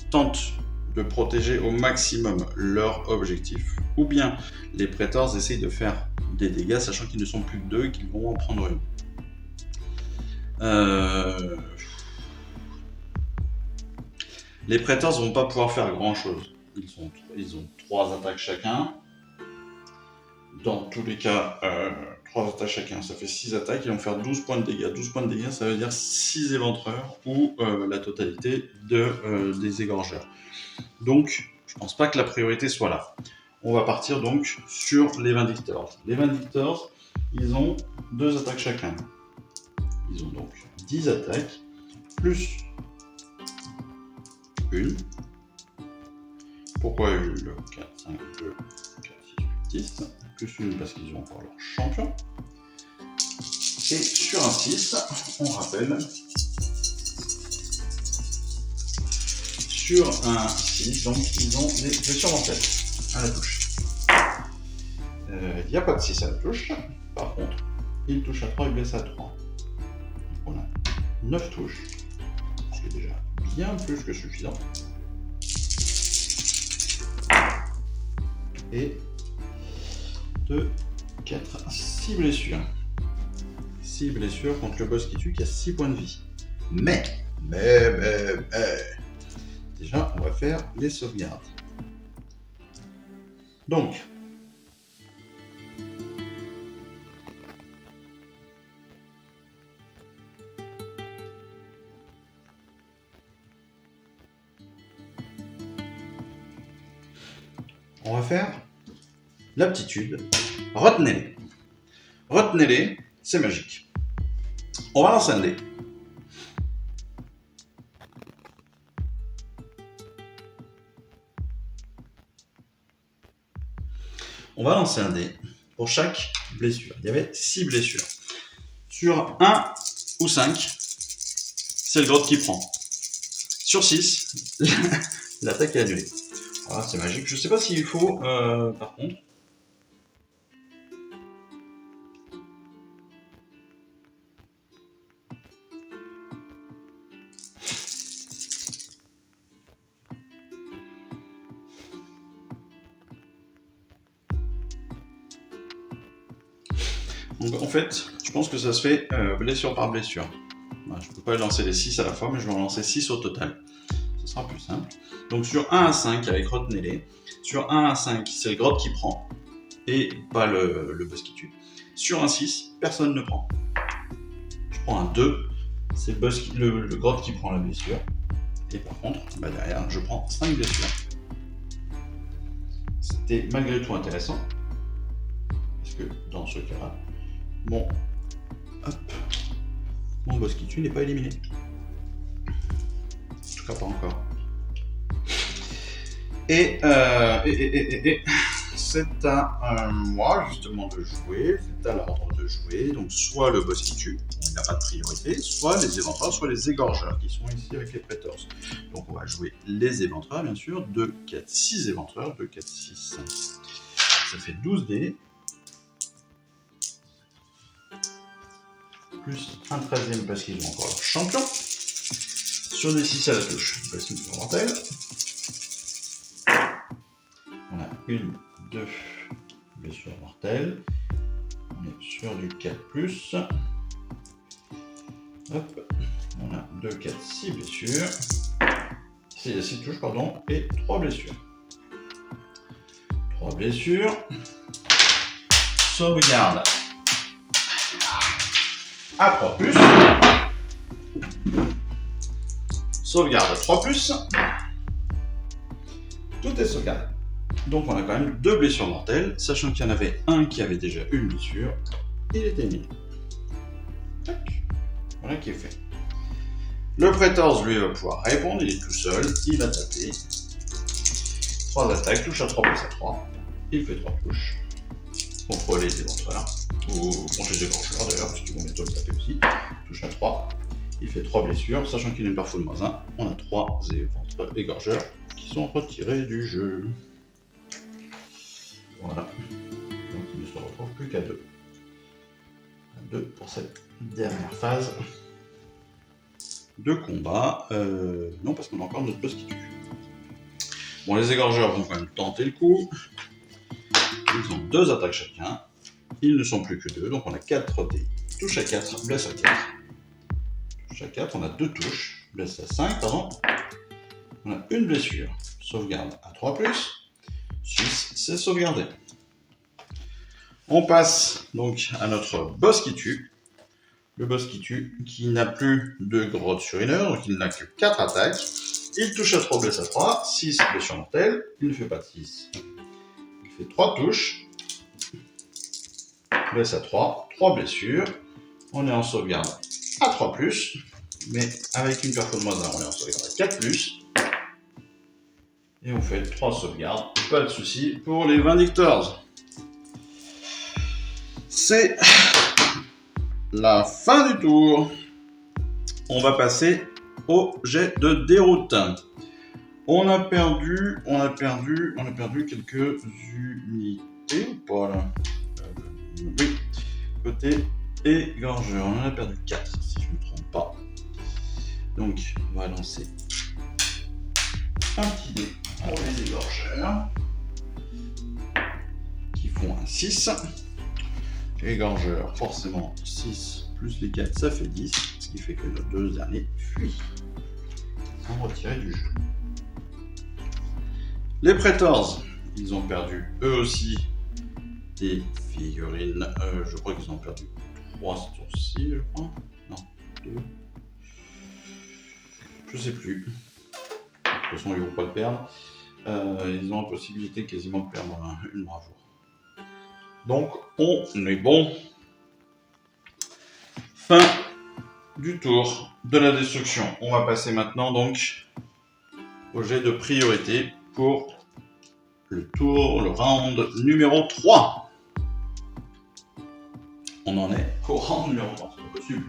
tentent de protéger au maximum leur objectif, ou bien les prétors essayent de faire des dégâts sachant qu'ils ne sont plus que 2 et qu'ils vont en prendre une. Les Predators vont pas pouvoir faire grand chose. Ils ont 3 attaques chacun. Dans tous les cas, 3 attaques chacun, ça fait 6 attaques. Ils vont faire 12 points de dégâts. 12 points de dégâts, ça veut dire 6 éventreurs ou la totalité des égorgeurs. Donc, je pense pas que la priorité soit là. On va partir donc sur les Vindictors. Les Vindictors, ils ont 2 attaques chacun. Ils ont donc 10 attaques, plus une. Pourquoi une 4, 5, 2, 4, 6, 8, 10. Plus une parce qu'ils ont encore leur champion. Et sur un 6, on rappelle, sur un 6, donc ils ont des blessures mortelles à la touche. Il n'y a pas de 6 à la touche, par contre, il touche à 3 et blesse à 3. Donc on a 9 touches, ce qui est déjà bien plus que suffisant. Et 2, 4, 6 blessures. 6 blessures contre le boss qui tue qui a 6 points de vie. Mais, déjà, on va faire les sauvegardes. Donc, on va faire l'aptitude. Retenez-les. Retenez-les, c'est magique. On va lancer un dé. On va lancer un dé pour chaque blessure. Il y avait 6 blessures. Sur 1 ou 5, c'est le grotte qui prend. Sur 6, l'attaque est annulée. Voilà, c'est magique. Je ne sais pas s'il faut, par contre. Donc en fait, je pense que ça se fait blessure par blessure. Voilà, je ne peux pas lancer les 6 à la fois, mais je vais en lancer 6 au total. Ce sera plus simple. Donc sur 1 à 5, avec retenez-les. Sur 1 à 5, c'est le grotte qui prend, et pas le boss qui tue. Sur un 6, personne ne prend. Je prends un 2, c'est le grotte qui prend la blessure. Et par contre, derrière, je prends 5 blessures. C'était malgré tout intéressant. Parce que dans ce cas-là, mon boss qui tue n'est pas éliminé. En tout cas, pas encore. Et c'est à moi justement de jouer, c'est à l'ordre de jouer. Donc soit le boss qui tue, il n'a pas de priorité, soit les éventreurs, soit les égorgeurs qui sont ici avec les Predators. Donc on va jouer les éventreurs bien sûr, 2, 4, 6 éventreurs, 2, 4, 6, 5. Ça fait 12 dés. Plus un 13e parce qu'ils ont encore leur champion. Sur des 6 à la touche, blessure mortelle. On a 1, 2 blessures mortelles. On est sur du 4+. Hop. On a 2, 4, 6 blessures. 6 touches, pardon, et 3 blessures. 3 blessures. Sauvegarde à 3+. Sauvegarde à 3+. Tout est sauvegardé. Donc on a quand même 2 blessures mortelles, sachant qu'il y en avait un qui avait déjà une blessure. Il était éliminé. Tac. Voilà qui est fait. Le Predators, lui, va pouvoir répondre, il est tout seul, il va taper. 3 attaques, touche à 3 plus à 3. Il fait 3 touches. Contre les éventreurs. Ou contre les égorgeurs d'ailleurs, parce qu'ils vont bientôt le taper aussi. Touche à 3. Il fait 3 blessures, sachant qu'il a une parfois de -1. On a 3 égorgeurs qui sont retirés du jeu. Voilà. Donc il ne se retrouve plus qu'à 2. 2 pour cette dernière phase de combat. Non, parce qu'on a encore notre boss qui tue. Bon, les égorgeurs vont quand même tenter le coup. Ils ont 2 attaques chacun. Ils ne sont plus que 2, donc on a 4 dés. Touche à 4, blesse à 4. Touche à 4, on a 2 touches. Blesse à 5, pardon. On a une blessure. Sauvegarde à 3+. 6, c'est sauvegardé. On passe donc à notre boss qui tue. Le boss qui tue, qui n'a plus de grotte sur une heure, donc il n'a que 4 attaques. Il touche à 3, blesse à 3, 6 blessures mortelles. Il ne fait pas de 6. Il fait 3 touches. Blesse à 3, 3 blessures. On est en sauvegarde à 3+, mais avec une personne moins 1, on est en sauvegarde à 4+. Et on fait 3 sauvegardes, pas de souci pour les Vindictors. C'est la fin du tour. On va passer au jet de déroute. On a perdu quelques unités ou pas là oui, côté égorgeur. On en a perdu 4 si je ne me trompe pas. Donc on va lancer un petit dé pour les égorgeurs qui font un 6. Égorgeur, forcément 6 plus les 4, ça fait 10, ce qui fait que nos 2 derniers fuient. Ils sont retirés du jeu. Les Praetors, ils ont perdu eux aussi des figurines. Je crois qu'ils ont perdu 3 ce tour-ci, je crois. Non, 2. Je sais plus. De toute façon, ils vont pas le perdre. Ils ont la possibilité quasiment de perdre une bravoure. Donc, on est bon. Fin du tour de la destruction. On va passer maintenant donc au jet de priorité pour le round numéro 3. On en est au round numéro 3, c'est pas possible.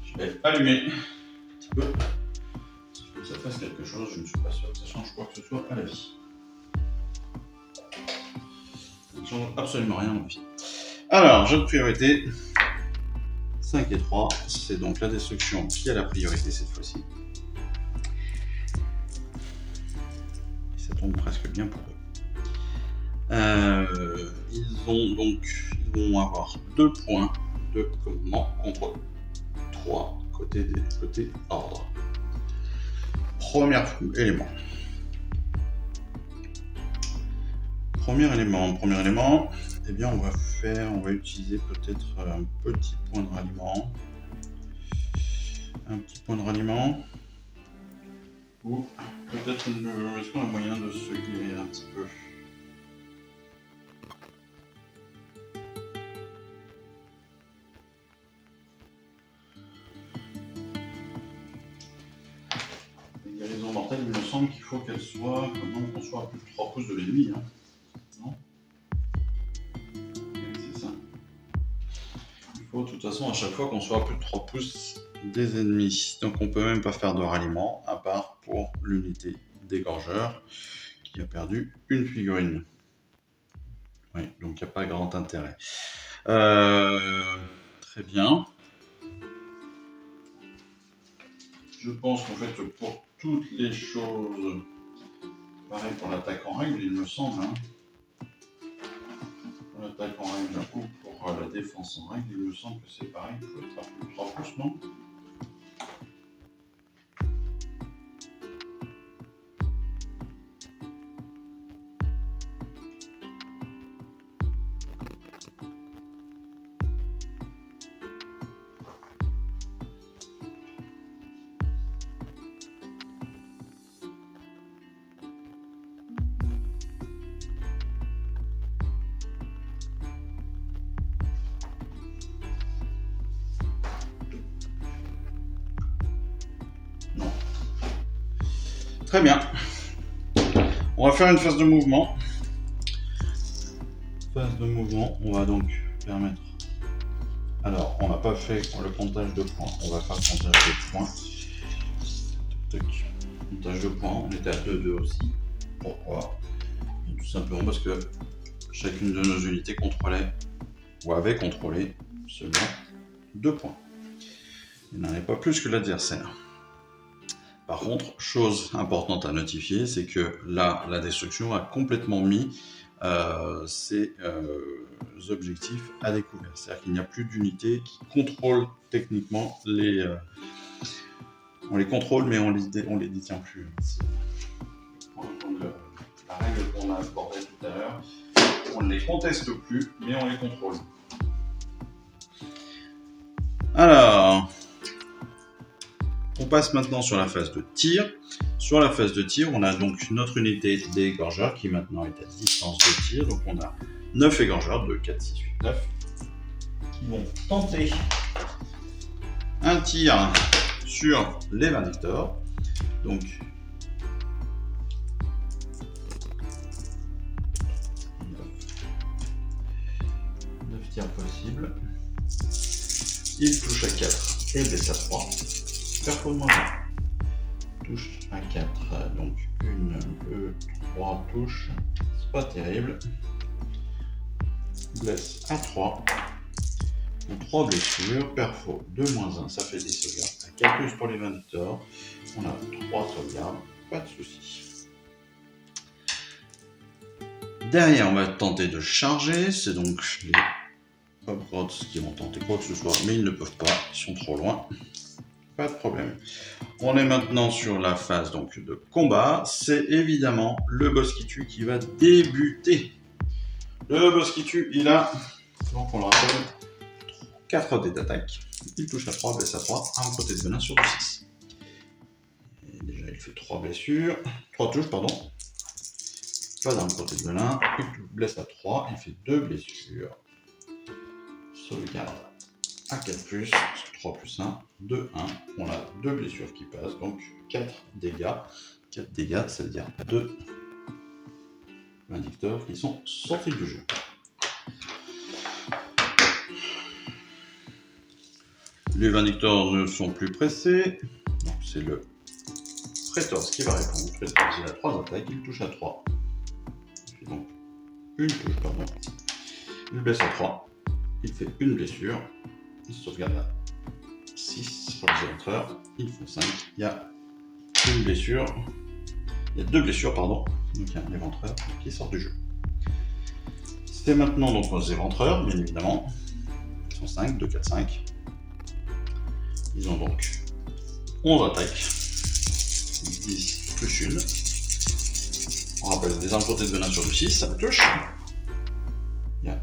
Je vais allumer un petit peu. Que ça fasse quelque chose, je ne suis pas sûr que ça change quoi que ce soit à la vie. Ça ne change absolument rien à la vie. Alors, jeu de priorité. 5 et 3, c'est donc la destruction qui a la priorité cette fois-ci. Et ça tombe presque bien pour eux. Ils vont avoir 2 points de commandement contre 3 côté ordre. Premier élément, eh bien on va utiliser peut-être un petit point de ralliement. Ou peut-être est-ce qu'on a moyen de se guérir un petit peu? Les guérisons mortelles, il me semble qu'il faut qu'elles soient, qu'on soit à plus de 3 pouces de l'ennemi. Hein. Non? C'est ça. Il faut de toute façon à chaque fois qu'on soit à plus de 3 pouces des ennemis. Donc on peut même pas faire de ralliement, à part pour l'unité d'égorgeur qui a perdu une figurine. Oui, donc il n'y a pas grand intérêt. Très bien. Je pense qu'en fait pour toutes les choses, pareil pour l'attaque en règle, il me semble. Hein. Pour l'attaque en règle ou pour la défense en règle, il me semble que c'est pareil. Il faut être à plus de 3 pouces, non? Non. Très bien. On va faire une phase de mouvement. On va donc permettre. Alors, on n'a pas fait le comptage de points. On va faire le comptage de points. Comptage de points, on était à 2-2 aussi. Pourquoi? Tout simplement parce que chacune de nos unités contrôlait ou avait contrôlé seulement 2 points. Il n'en est pas plus que l'adversaire. Par contre, chose importante à notifier, c'est que là, la destruction a complètement mis ses objectifs à découvert. C'est-à-dire qu'il n'y a plus d'unités qui contrôlent techniquement On les contrôle, mais on les détient plus. La règle qu'on a abordée tout à l'heure, on ne les conteste plus, mais on les contrôle. Alors, on passe maintenant sur la phase de tir. Sur la phase de tir, on a donc notre unité d'égorgeur qui maintenant est à distance de tir. Donc on a 9 égorgeurs, 2, 4, 6, 8, 9, qui vont tenter un tir sur les Vindictors. Donc, 9 tirs possibles. Il touche à 4 et blesse à 3. Performance 1. Touche à 4. Donc 1, 2, 3 touches. C'est pas terrible. Blesse à 3. Donc 3 blessures. Perfo 2-1. Ça fait des sauvegardes. À 4 pour les Vindictors. On a 3 sauvegardes. Pas de soucis. Derrière, on va tenter de charger. C'est donc les Hobgrots qui vont tenter quoi que ce soit, mais ils ne peuvent pas, ils sont trop loin. Pas de problème. On est maintenant sur la phase donc de combat. C'est évidemment le boss qui tue qui va débuter. Le boss qui tue, il a, donc on le rappelle, 4 dés d'attaque. Il touche à 3, blesse à 3, arme protée de venin sur 6. Et déjà, il fait 3 blessures. 3 touches, pardon. Pas d'arme protée de venin. Il blesse à 3, il fait 2 blessures. Sauvegarde à 4+, 3+1, 2, 1. On a 2 blessures qui passent, donc 4 dégâts. 4 dégâts, ça veut dire 2 Vindictors qui sont sortis du jeu. Les Vindictors ne sont plus pressés. Donc c'est le Praetors qui va répondre. Praetors, il a 3 attaques, il touche à 3. Il fait donc une touche, pardon. Il blesse à 3. Il fait une blessure. Il sauvegarde à 6 pour les éventreurs. Ils font 5. Il y a une blessure. Il y a 2 blessures, pardon. Donc il y a un éventreur qui sort du jeu. C'est maintenant donc aux éventreurs, bien évidemment. Ils sont 5, 2, 4, 5. Ils ont donc 11 attaques. 10 plus 1. On rappelle des armes protées de venin sur le 6, ça me touche. Il y a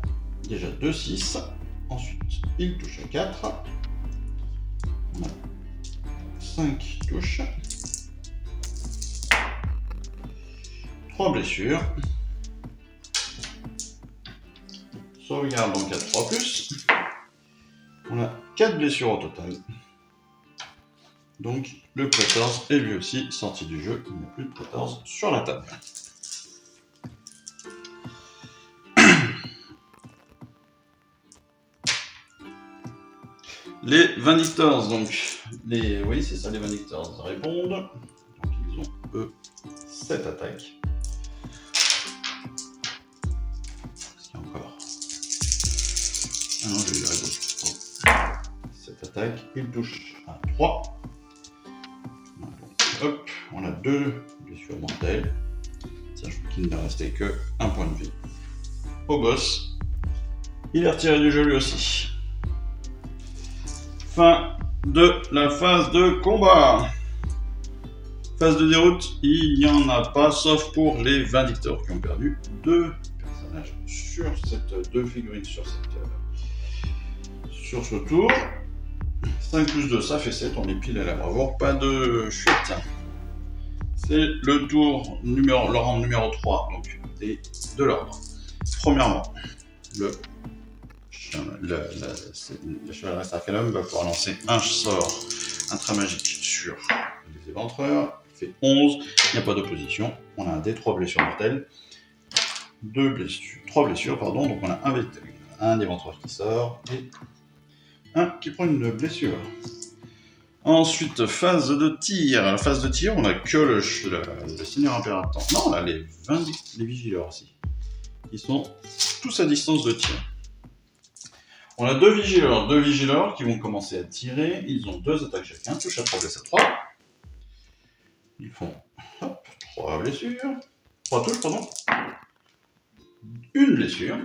déjà 2, 6. Ensuite, il touche à 4. On a 5 touches. 3 blessures. Sauvegarde donc à 3+. On a 4 blessures au total. Donc le 14 est lui aussi sorti du jeu. Il n'y a plus de 14 sur la table. Les Vindictors, donc, oui, c'est ça, les Vindictors répondent. Donc, ils ont, eux, 7 attaques. Est-ce qu'il y a encore? Ah non, j'ai eu raison. 7 attaques, ils touchent à 3. Donc, hop, on a 2 blessures mortelles. Sachant qu'il ne restait que 1 point de vie. Au boss, il est retiré du jeu lui aussi. Fin de la phase de combat. Phase de déroute, il n'y en a pas, sauf pour les Vindictors qui ont perdu 2 personnages sur cette 2 figurines sur ce tour. 5+2, ça fait 7, on est pile à la bravoure, pas de fuite. C'est le tour le rang numéro 3, donc de l'ordre. Premièrement, le chevaleresque Arcanum va pouvoir lancer un sort intramagique sur les éventreurs. Il fait 11, il n'y a pas d'opposition. On a un D3 blessures mortelles. 3 blessures, pardon. Donc on a un éventreur qui sort et un qui prend une blessure. Ensuite, phase de tir. À la phase de tir, on a que le Seigneur Impérateur. Non, on a les Vigileurs aussi. Ils sont tous à distance de tir. On a 2 vigileurs qui vont commencer à tirer. Ils ont 2 attaques chacun, touche à 3, blesse à 3. Ils font 3 blessures. 3 touches, pardon. Une blessure.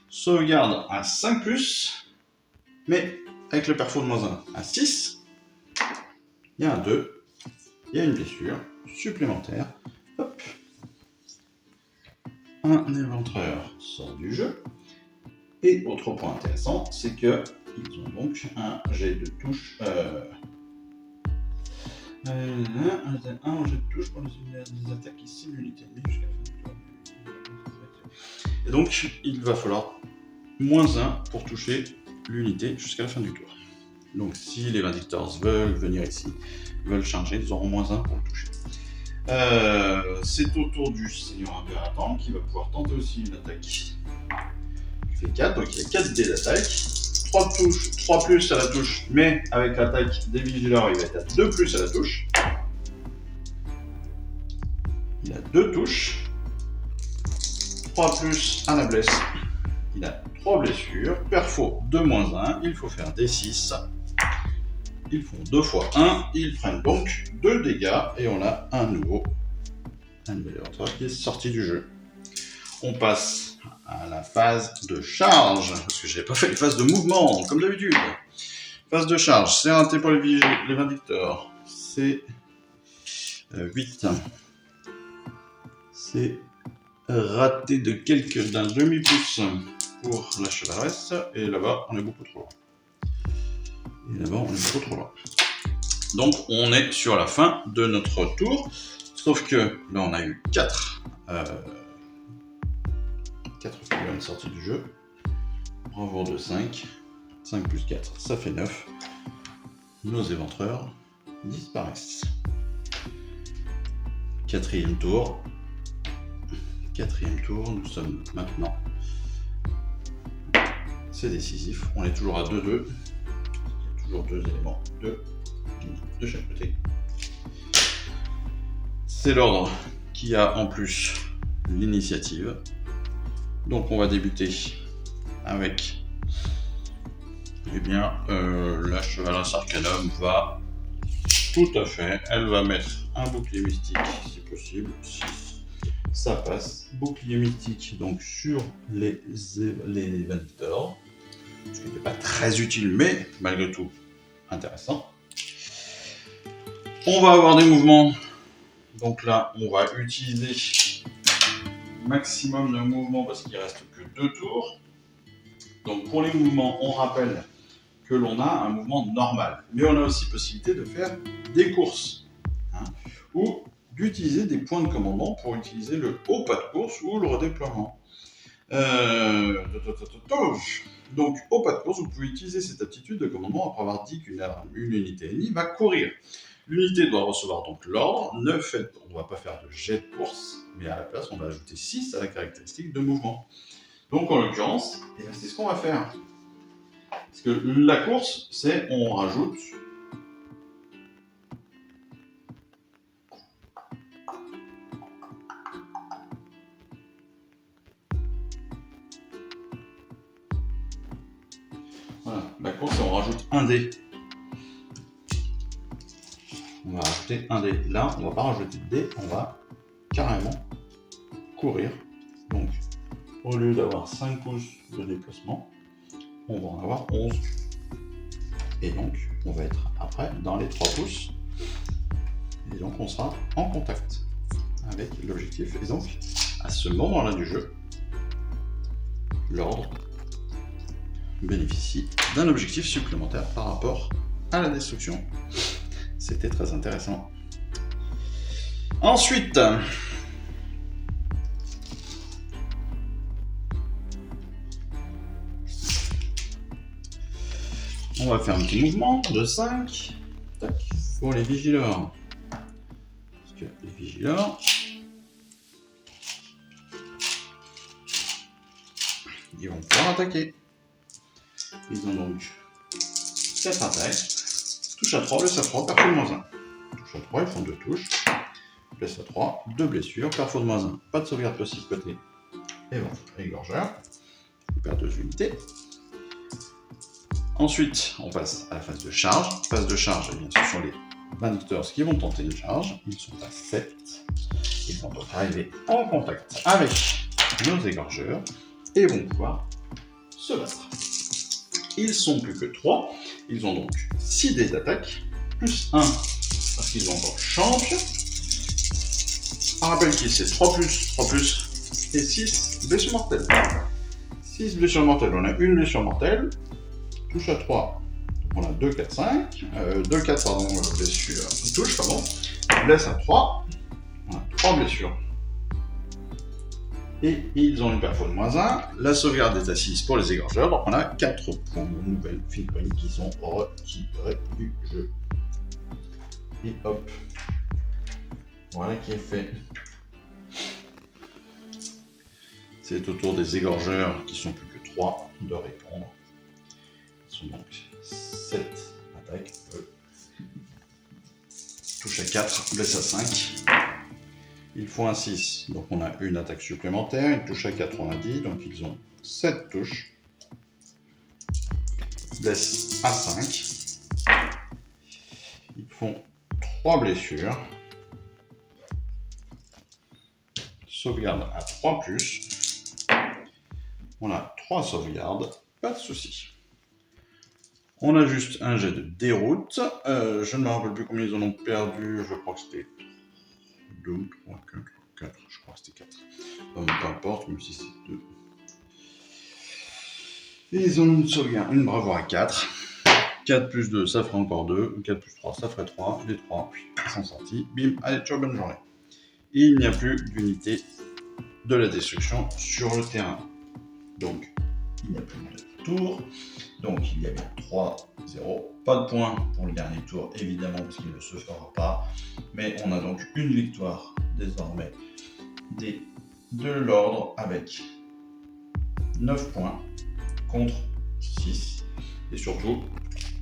Sauvegarde à 5+, mais avec le perfo de -1 à 6. il y a un 2, il y a une blessure supplémentaire. Hop. Un éventreur sort du jeu. Et autre point intéressant, c'est que ils ont donc un jet de touche. Un jet de touche pour les attaques qui ciblent l'unité ennemie jusqu'à la fin du tour. Et donc, il va falloir -1 pour toucher l'unité jusqu'à la fin du tour. Donc, si les Vindictors veulent venir ici, veulent charger, ils auront -1 pour le toucher. C'est au tour du Seigneur Impératant qui va pouvoir tenter aussi une attaque. Il fait 4, donc il y a 4 dés d'attaque. 3 touches, 3 plus à la touche, mais avec l'attaque des Vigileurs, il va être à 2 plus à la touche. Il a 2 touches. 3 plus à la blesse. Il a 3 blessures. Perfo de -1, il faut faire D6. Ils font 2 fois 1, ils prennent donc 2 dégâts et on a un nouvel éventreur qui est sorti du jeu. On passe à la phase de charge, parce que j'avais pas fait les phases de mouvement, comme d'habitude. Phase de charge, c'est raté pour les Vindictors, c'est 8. C'est raté d'un demi-pouce pour la chevaleresse, et là-bas on est beaucoup trop loin. Donc on est sur la fin de notre tour, sauf que là on a eu 4 figurines sorties du jeu. Bravoure de 5. 5 plus 4, ça fait 9. Nos éventreurs disparaissent. Quatrième tour, nous sommes maintenant. C'est décisif, on est toujours à 2-2. Il y a toujours 2 éléments de chaque côté. C'est l'ordre qui a en plus l'initiative. Donc on va débuter avec la chevalesse Arcanum va tout à fait, elle va mettre un bouclier mystique si possible, si ça passe. Bouclier mystique donc sur les Vindictors, ce qui n'était pas très utile mais malgré tout intéressant. On va avoir des mouvements, donc là on va utiliser maximum de mouvements parce qu'il reste que 2 tours. Donc pour les mouvements, on rappelle que l'on a un mouvement normal, mais on a aussi possibilité de faire des courses, ou d'utiliser des points de commandement pour utiliser le haut pas de course ou le redéploiement. Donc au pas de course, vous pouvez utiliser cette aptitude de commandement après avoir dit qu'une unité ennemie va courir. L'unité doit recevoir donc l'ordre, on ne va pas faire de jet de course, mais à la place on va ajouter 6 à la caractéristique de mouvement. Donc en l'occurrence, c'est ce qu'on va faire. Parce que la course, c'est on rajoute la course, c'est on rajoute un dé. On va rajouter un dé. Là, on va pas rajouter de dé, on va carrément courir. Donc, au lieu d'avoir 5 pouces de déplacement, on va en avoir 11. Et donc, on va être après dans les 3 pouces. Et donc, on sera en contact avec l'objectif. Et donc, à ce moment-là du jeu, l'ordre bénéficie d'un objectif supplémentaire par rapport à la destruction. C'était très intéressant. Ensuite, on va faire un petit mouvement de 5 pour les Vigileurs. Parce que les Vigileurs, ils vont pouvoir attaquer. Ils ont donc 4 attaques. Touche à 3, blesse à 3, perfo de -1. Touche à 3, ils font 2 touches. Blesse à 3, 2 blessures, perfo de -1. Pas de sauvegarde possible côté égorgeur. On perd 2 unités. Ensuite, on passe à la phase de charge. Phase de charge, eh bien, ce sont les Vindictors qui vont tenter une charge. Ils sont à 7. Ils vont donc arriver en contact avec nos égorgeurs et vont pouvoir se battre. Ils sont plus que 3. Ils ont donc 6 dés d'attaque, plus 1 parce qu'ils ont encore champion. On rappelle qu'il c'est 3 plus, et 6 blessures mortelles. 6 blessures mortelles, on a une blessure mortelle, touche à 3, on a 2, 4, 5, 2, 4, pardon, blessure, touche, pardon, blesse à 3, on a 3 blessures. Et ils ont une perfo de -1, la sauvegarde est à 6 pour les égorgeurs, donc on a 4 points de nouvelles figurines qui sont retirées du jeu. Et hop, voilà qui est fait. C'est au tour des égorgeurs qui sont plus que 3 de répondre. Ils sont donc 7 attaques. Touche à 4, blesse à 5. Ils font un 6, donc on a une attaque supplémentaire. Ils touchent à 4, on a dit, donc ils ont 7 touches. Blesse à 5. Ils font 3 blessures. Sauvegarde à 3 plus. On a 3 sauvegardes, pas de souci. On a juste un jet de déroute. Je ne me rappelle plus combien ils en ont perdu. Je crois que c'était 2, 3, 4. Je crois que c'était 4. Peu importe, même si c'est 2. Et ils ont une sauvegarde, une bravoure à 4. 4 plus 2, ça ferait encore 2. 4 plus 3, ça ferait 3. Les 3 sont sortis. Bim, allez, ciao, bonne journée. Et il n'y a plus d'unité de la destruction sur le terrain. Donc, il n'y a plus de tour. Donc, il y a bien 3-0. Pas de points pour le dernier tour, évidemment, parce qu'il ne se fera pas. Mais on a donc une victoire, désormais, de l'ordre avec 9 points contre 6. Et surtout,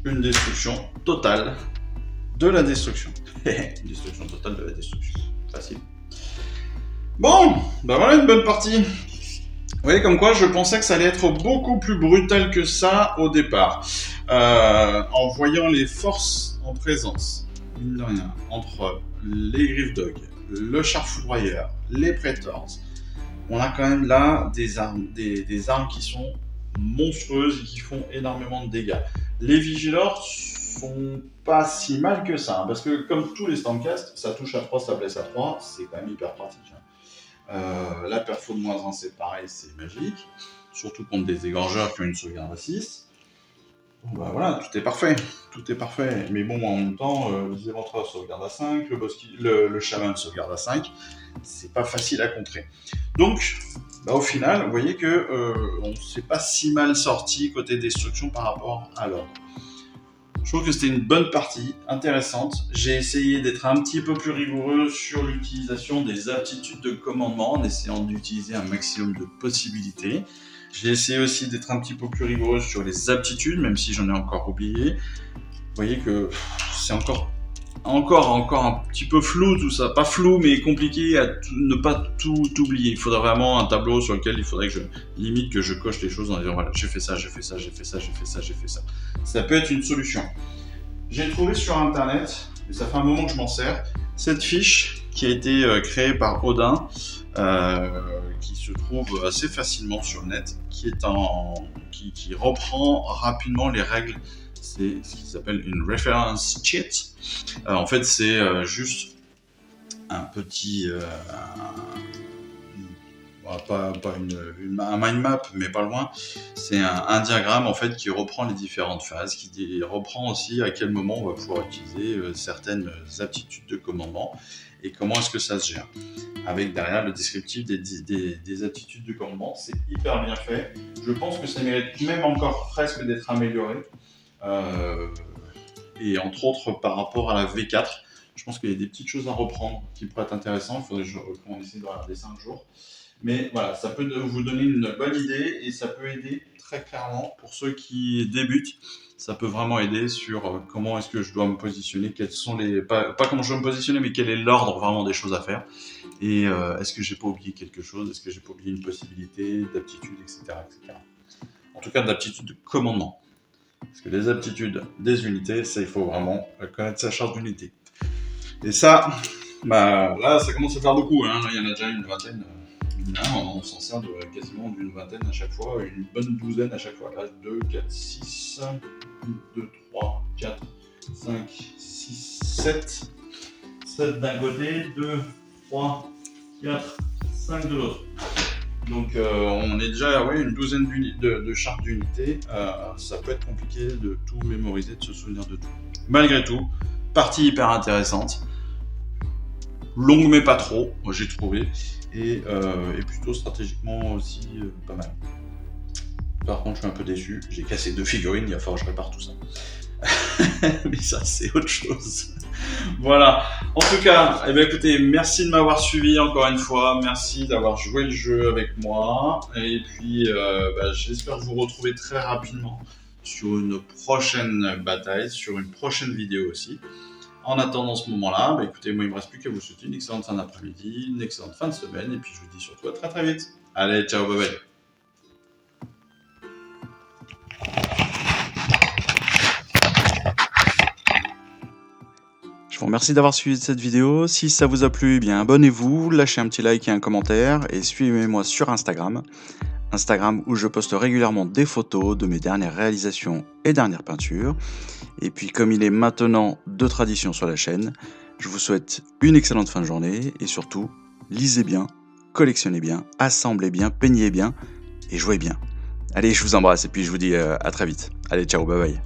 une destruction totale de la destruction. Une destruction totale de la destruction. Facile. Bon, bah voilà une bonne partie. Vous voyez, comme quoi je pensais que ça allait être beaucoup plus brutal que ça au départ. En voyant les forces en présence, mine de rien, entre les Griffdog, le char foudroyeur, les Praetors, on a quand même là des armes qui sont monstrueuses et qui font énormément de dégâts. Les Vigilors sont pas si mal que ça, hein, parce que comme tous les Stormcast, ça touche à 3, ça blesse à 3, c'est quand même hyper pratique. Hein. La perfo de -1, c'est pareil, c'est magique. Surtout contre des égorgeurs qui ont une sauvegarde à 6. Bon, bah voilà, tout est parfait. Tout est parfait. Mais bon, en même temps, les éventreurs sauvegarde à 5, le chaman sauvegarde à 5. C'est pas facile à contrer. Donc, bah, au final, vous voyez que on s'est pas si mal sorti côté destruction par rapport à l'ordre. Je trouve que c'était une bonne partie, intéressante. J'ai essayé d'être un petit peu plus rigoureux sur l'utilisation des aptitudes de commandement en essayant d'utiliser un maximum de possibilités. J'ai essayé aussi d'être un petit peu plus rigoureux sur les aptitudes, même si j'en ai encore oublié. Vous voyez que c'est encore un petit peu flou tout ça. Pas flou, mais compliqué à ne pas tout oublier. Il faudrait vraiment un tableau sur lequel il faudrait que je coche les choses en disant voilà, j'ai fait ça. Ça peut être une solution. J'ai trouvé sur internet, et ça fait un moment que je m'en sers, cette fiche qui a été créée par Odin, qui se trouve assez facilement sur le net, qui reprend rapidement les règles. C'est ce qui s'appelle une reference cheat. En fait, c'est juste un petit... un mind map, mais pas loin. C'est un diagramme en fait qui reprend les différentes phases, qui reprend aussi à quel moment on va pouvoir utiliser certaines aptitudes de commandement et comment est-ce que ça se gère. Avec derrière le descriptif des aptitudes de commandement, c'est hyper bien fait. Je pense que ça mérite même encore presque d'être amélioré. Et entre autres par rapport à la V4, je pense qu'il y a des petites choses à reprendre qui pourraient être intéressantes. Il faudrait qu'on essaie de regarder ça un jour. Mais voilà, ça peut vous donner une bonne idée et ça peut aider très clairement pour ceux qui débutent. Ça peut vraiment aider sur comment est-ce que je dois me positionner, quels sont pas comment je dois me positionner, mais quel est l'ordre vraiment des choses à faire. Et est-ce que j'ai pas oublié quelque chose, est-ce que j'ai pas oublié une possibilité d'aptitude, etc., etc. En tout cas, d'aptitude de commandement. Parce que les aptitudes des unités, ça, il faut vraiment connaître sa charte d'unité. Et ça, bah, là, ça commence à faire beaucoup. Hein. Là, il y en a déjà une vingtaine. On s'en sert quasiment d'une vingtaine à chaque fois, une bonne douzaine à chaque fois. Là, 2, 4, 6, 2, 3, 4, 5, 6, 7. 7 d'un côté, 2, 3, 4, 5 de l'autre. Donc on est déjà une douzaine de chartes d'unités. Ça peut être compliqué de tout mémoriser, de se souvenir de tout. Malgré tout, partie hyper intéressante. Longue mais pas trop, j'ai trouvé. Et plutôt stratégiquement aussi pas mal. Par contre, je suis un peu déçu. J'ai cassé 2 figurines, il va falloir que je répare tout ça. Mais ça, c'est autre chose. Voilà. En tout cas, écoutez, merci de m'avoir suivi encore une fois. Merci d'avoir joué le jeu avec moi. Et puis, j'espère vous retrouver très rapidement sur une prochaine bataille, sur une prochaine vidéo aussi. En attendant ce moment-là, écoutez, moi, il ne me reste plus qu'à vous souhaiter une excellente fin d'après-midi, une excellente fin de semaine. Et puis, je vous dis surtout à très très vite. Allez, ciao, bye bye. Je vous remercie d'avoir suivi cette vidéo. Si ça vous a plu, eh bien abonnez-vous, lâchez un petit like et un commentaire et suivez-moi sur Instagram. Instagram où je poste régulièrement des photos de mes dernières réalisations et dernières peintures. Et puis comme il est maintenant de tradition sur la chaîne, je vous souhaite une excellente fin de journée et surtout, lisez bien, collectionnez bien, assemblez bien, peignez bien et jouez bien. Allez, je vous embrasse et puis je vous dis à très vite. Allez, ciao, bye bye.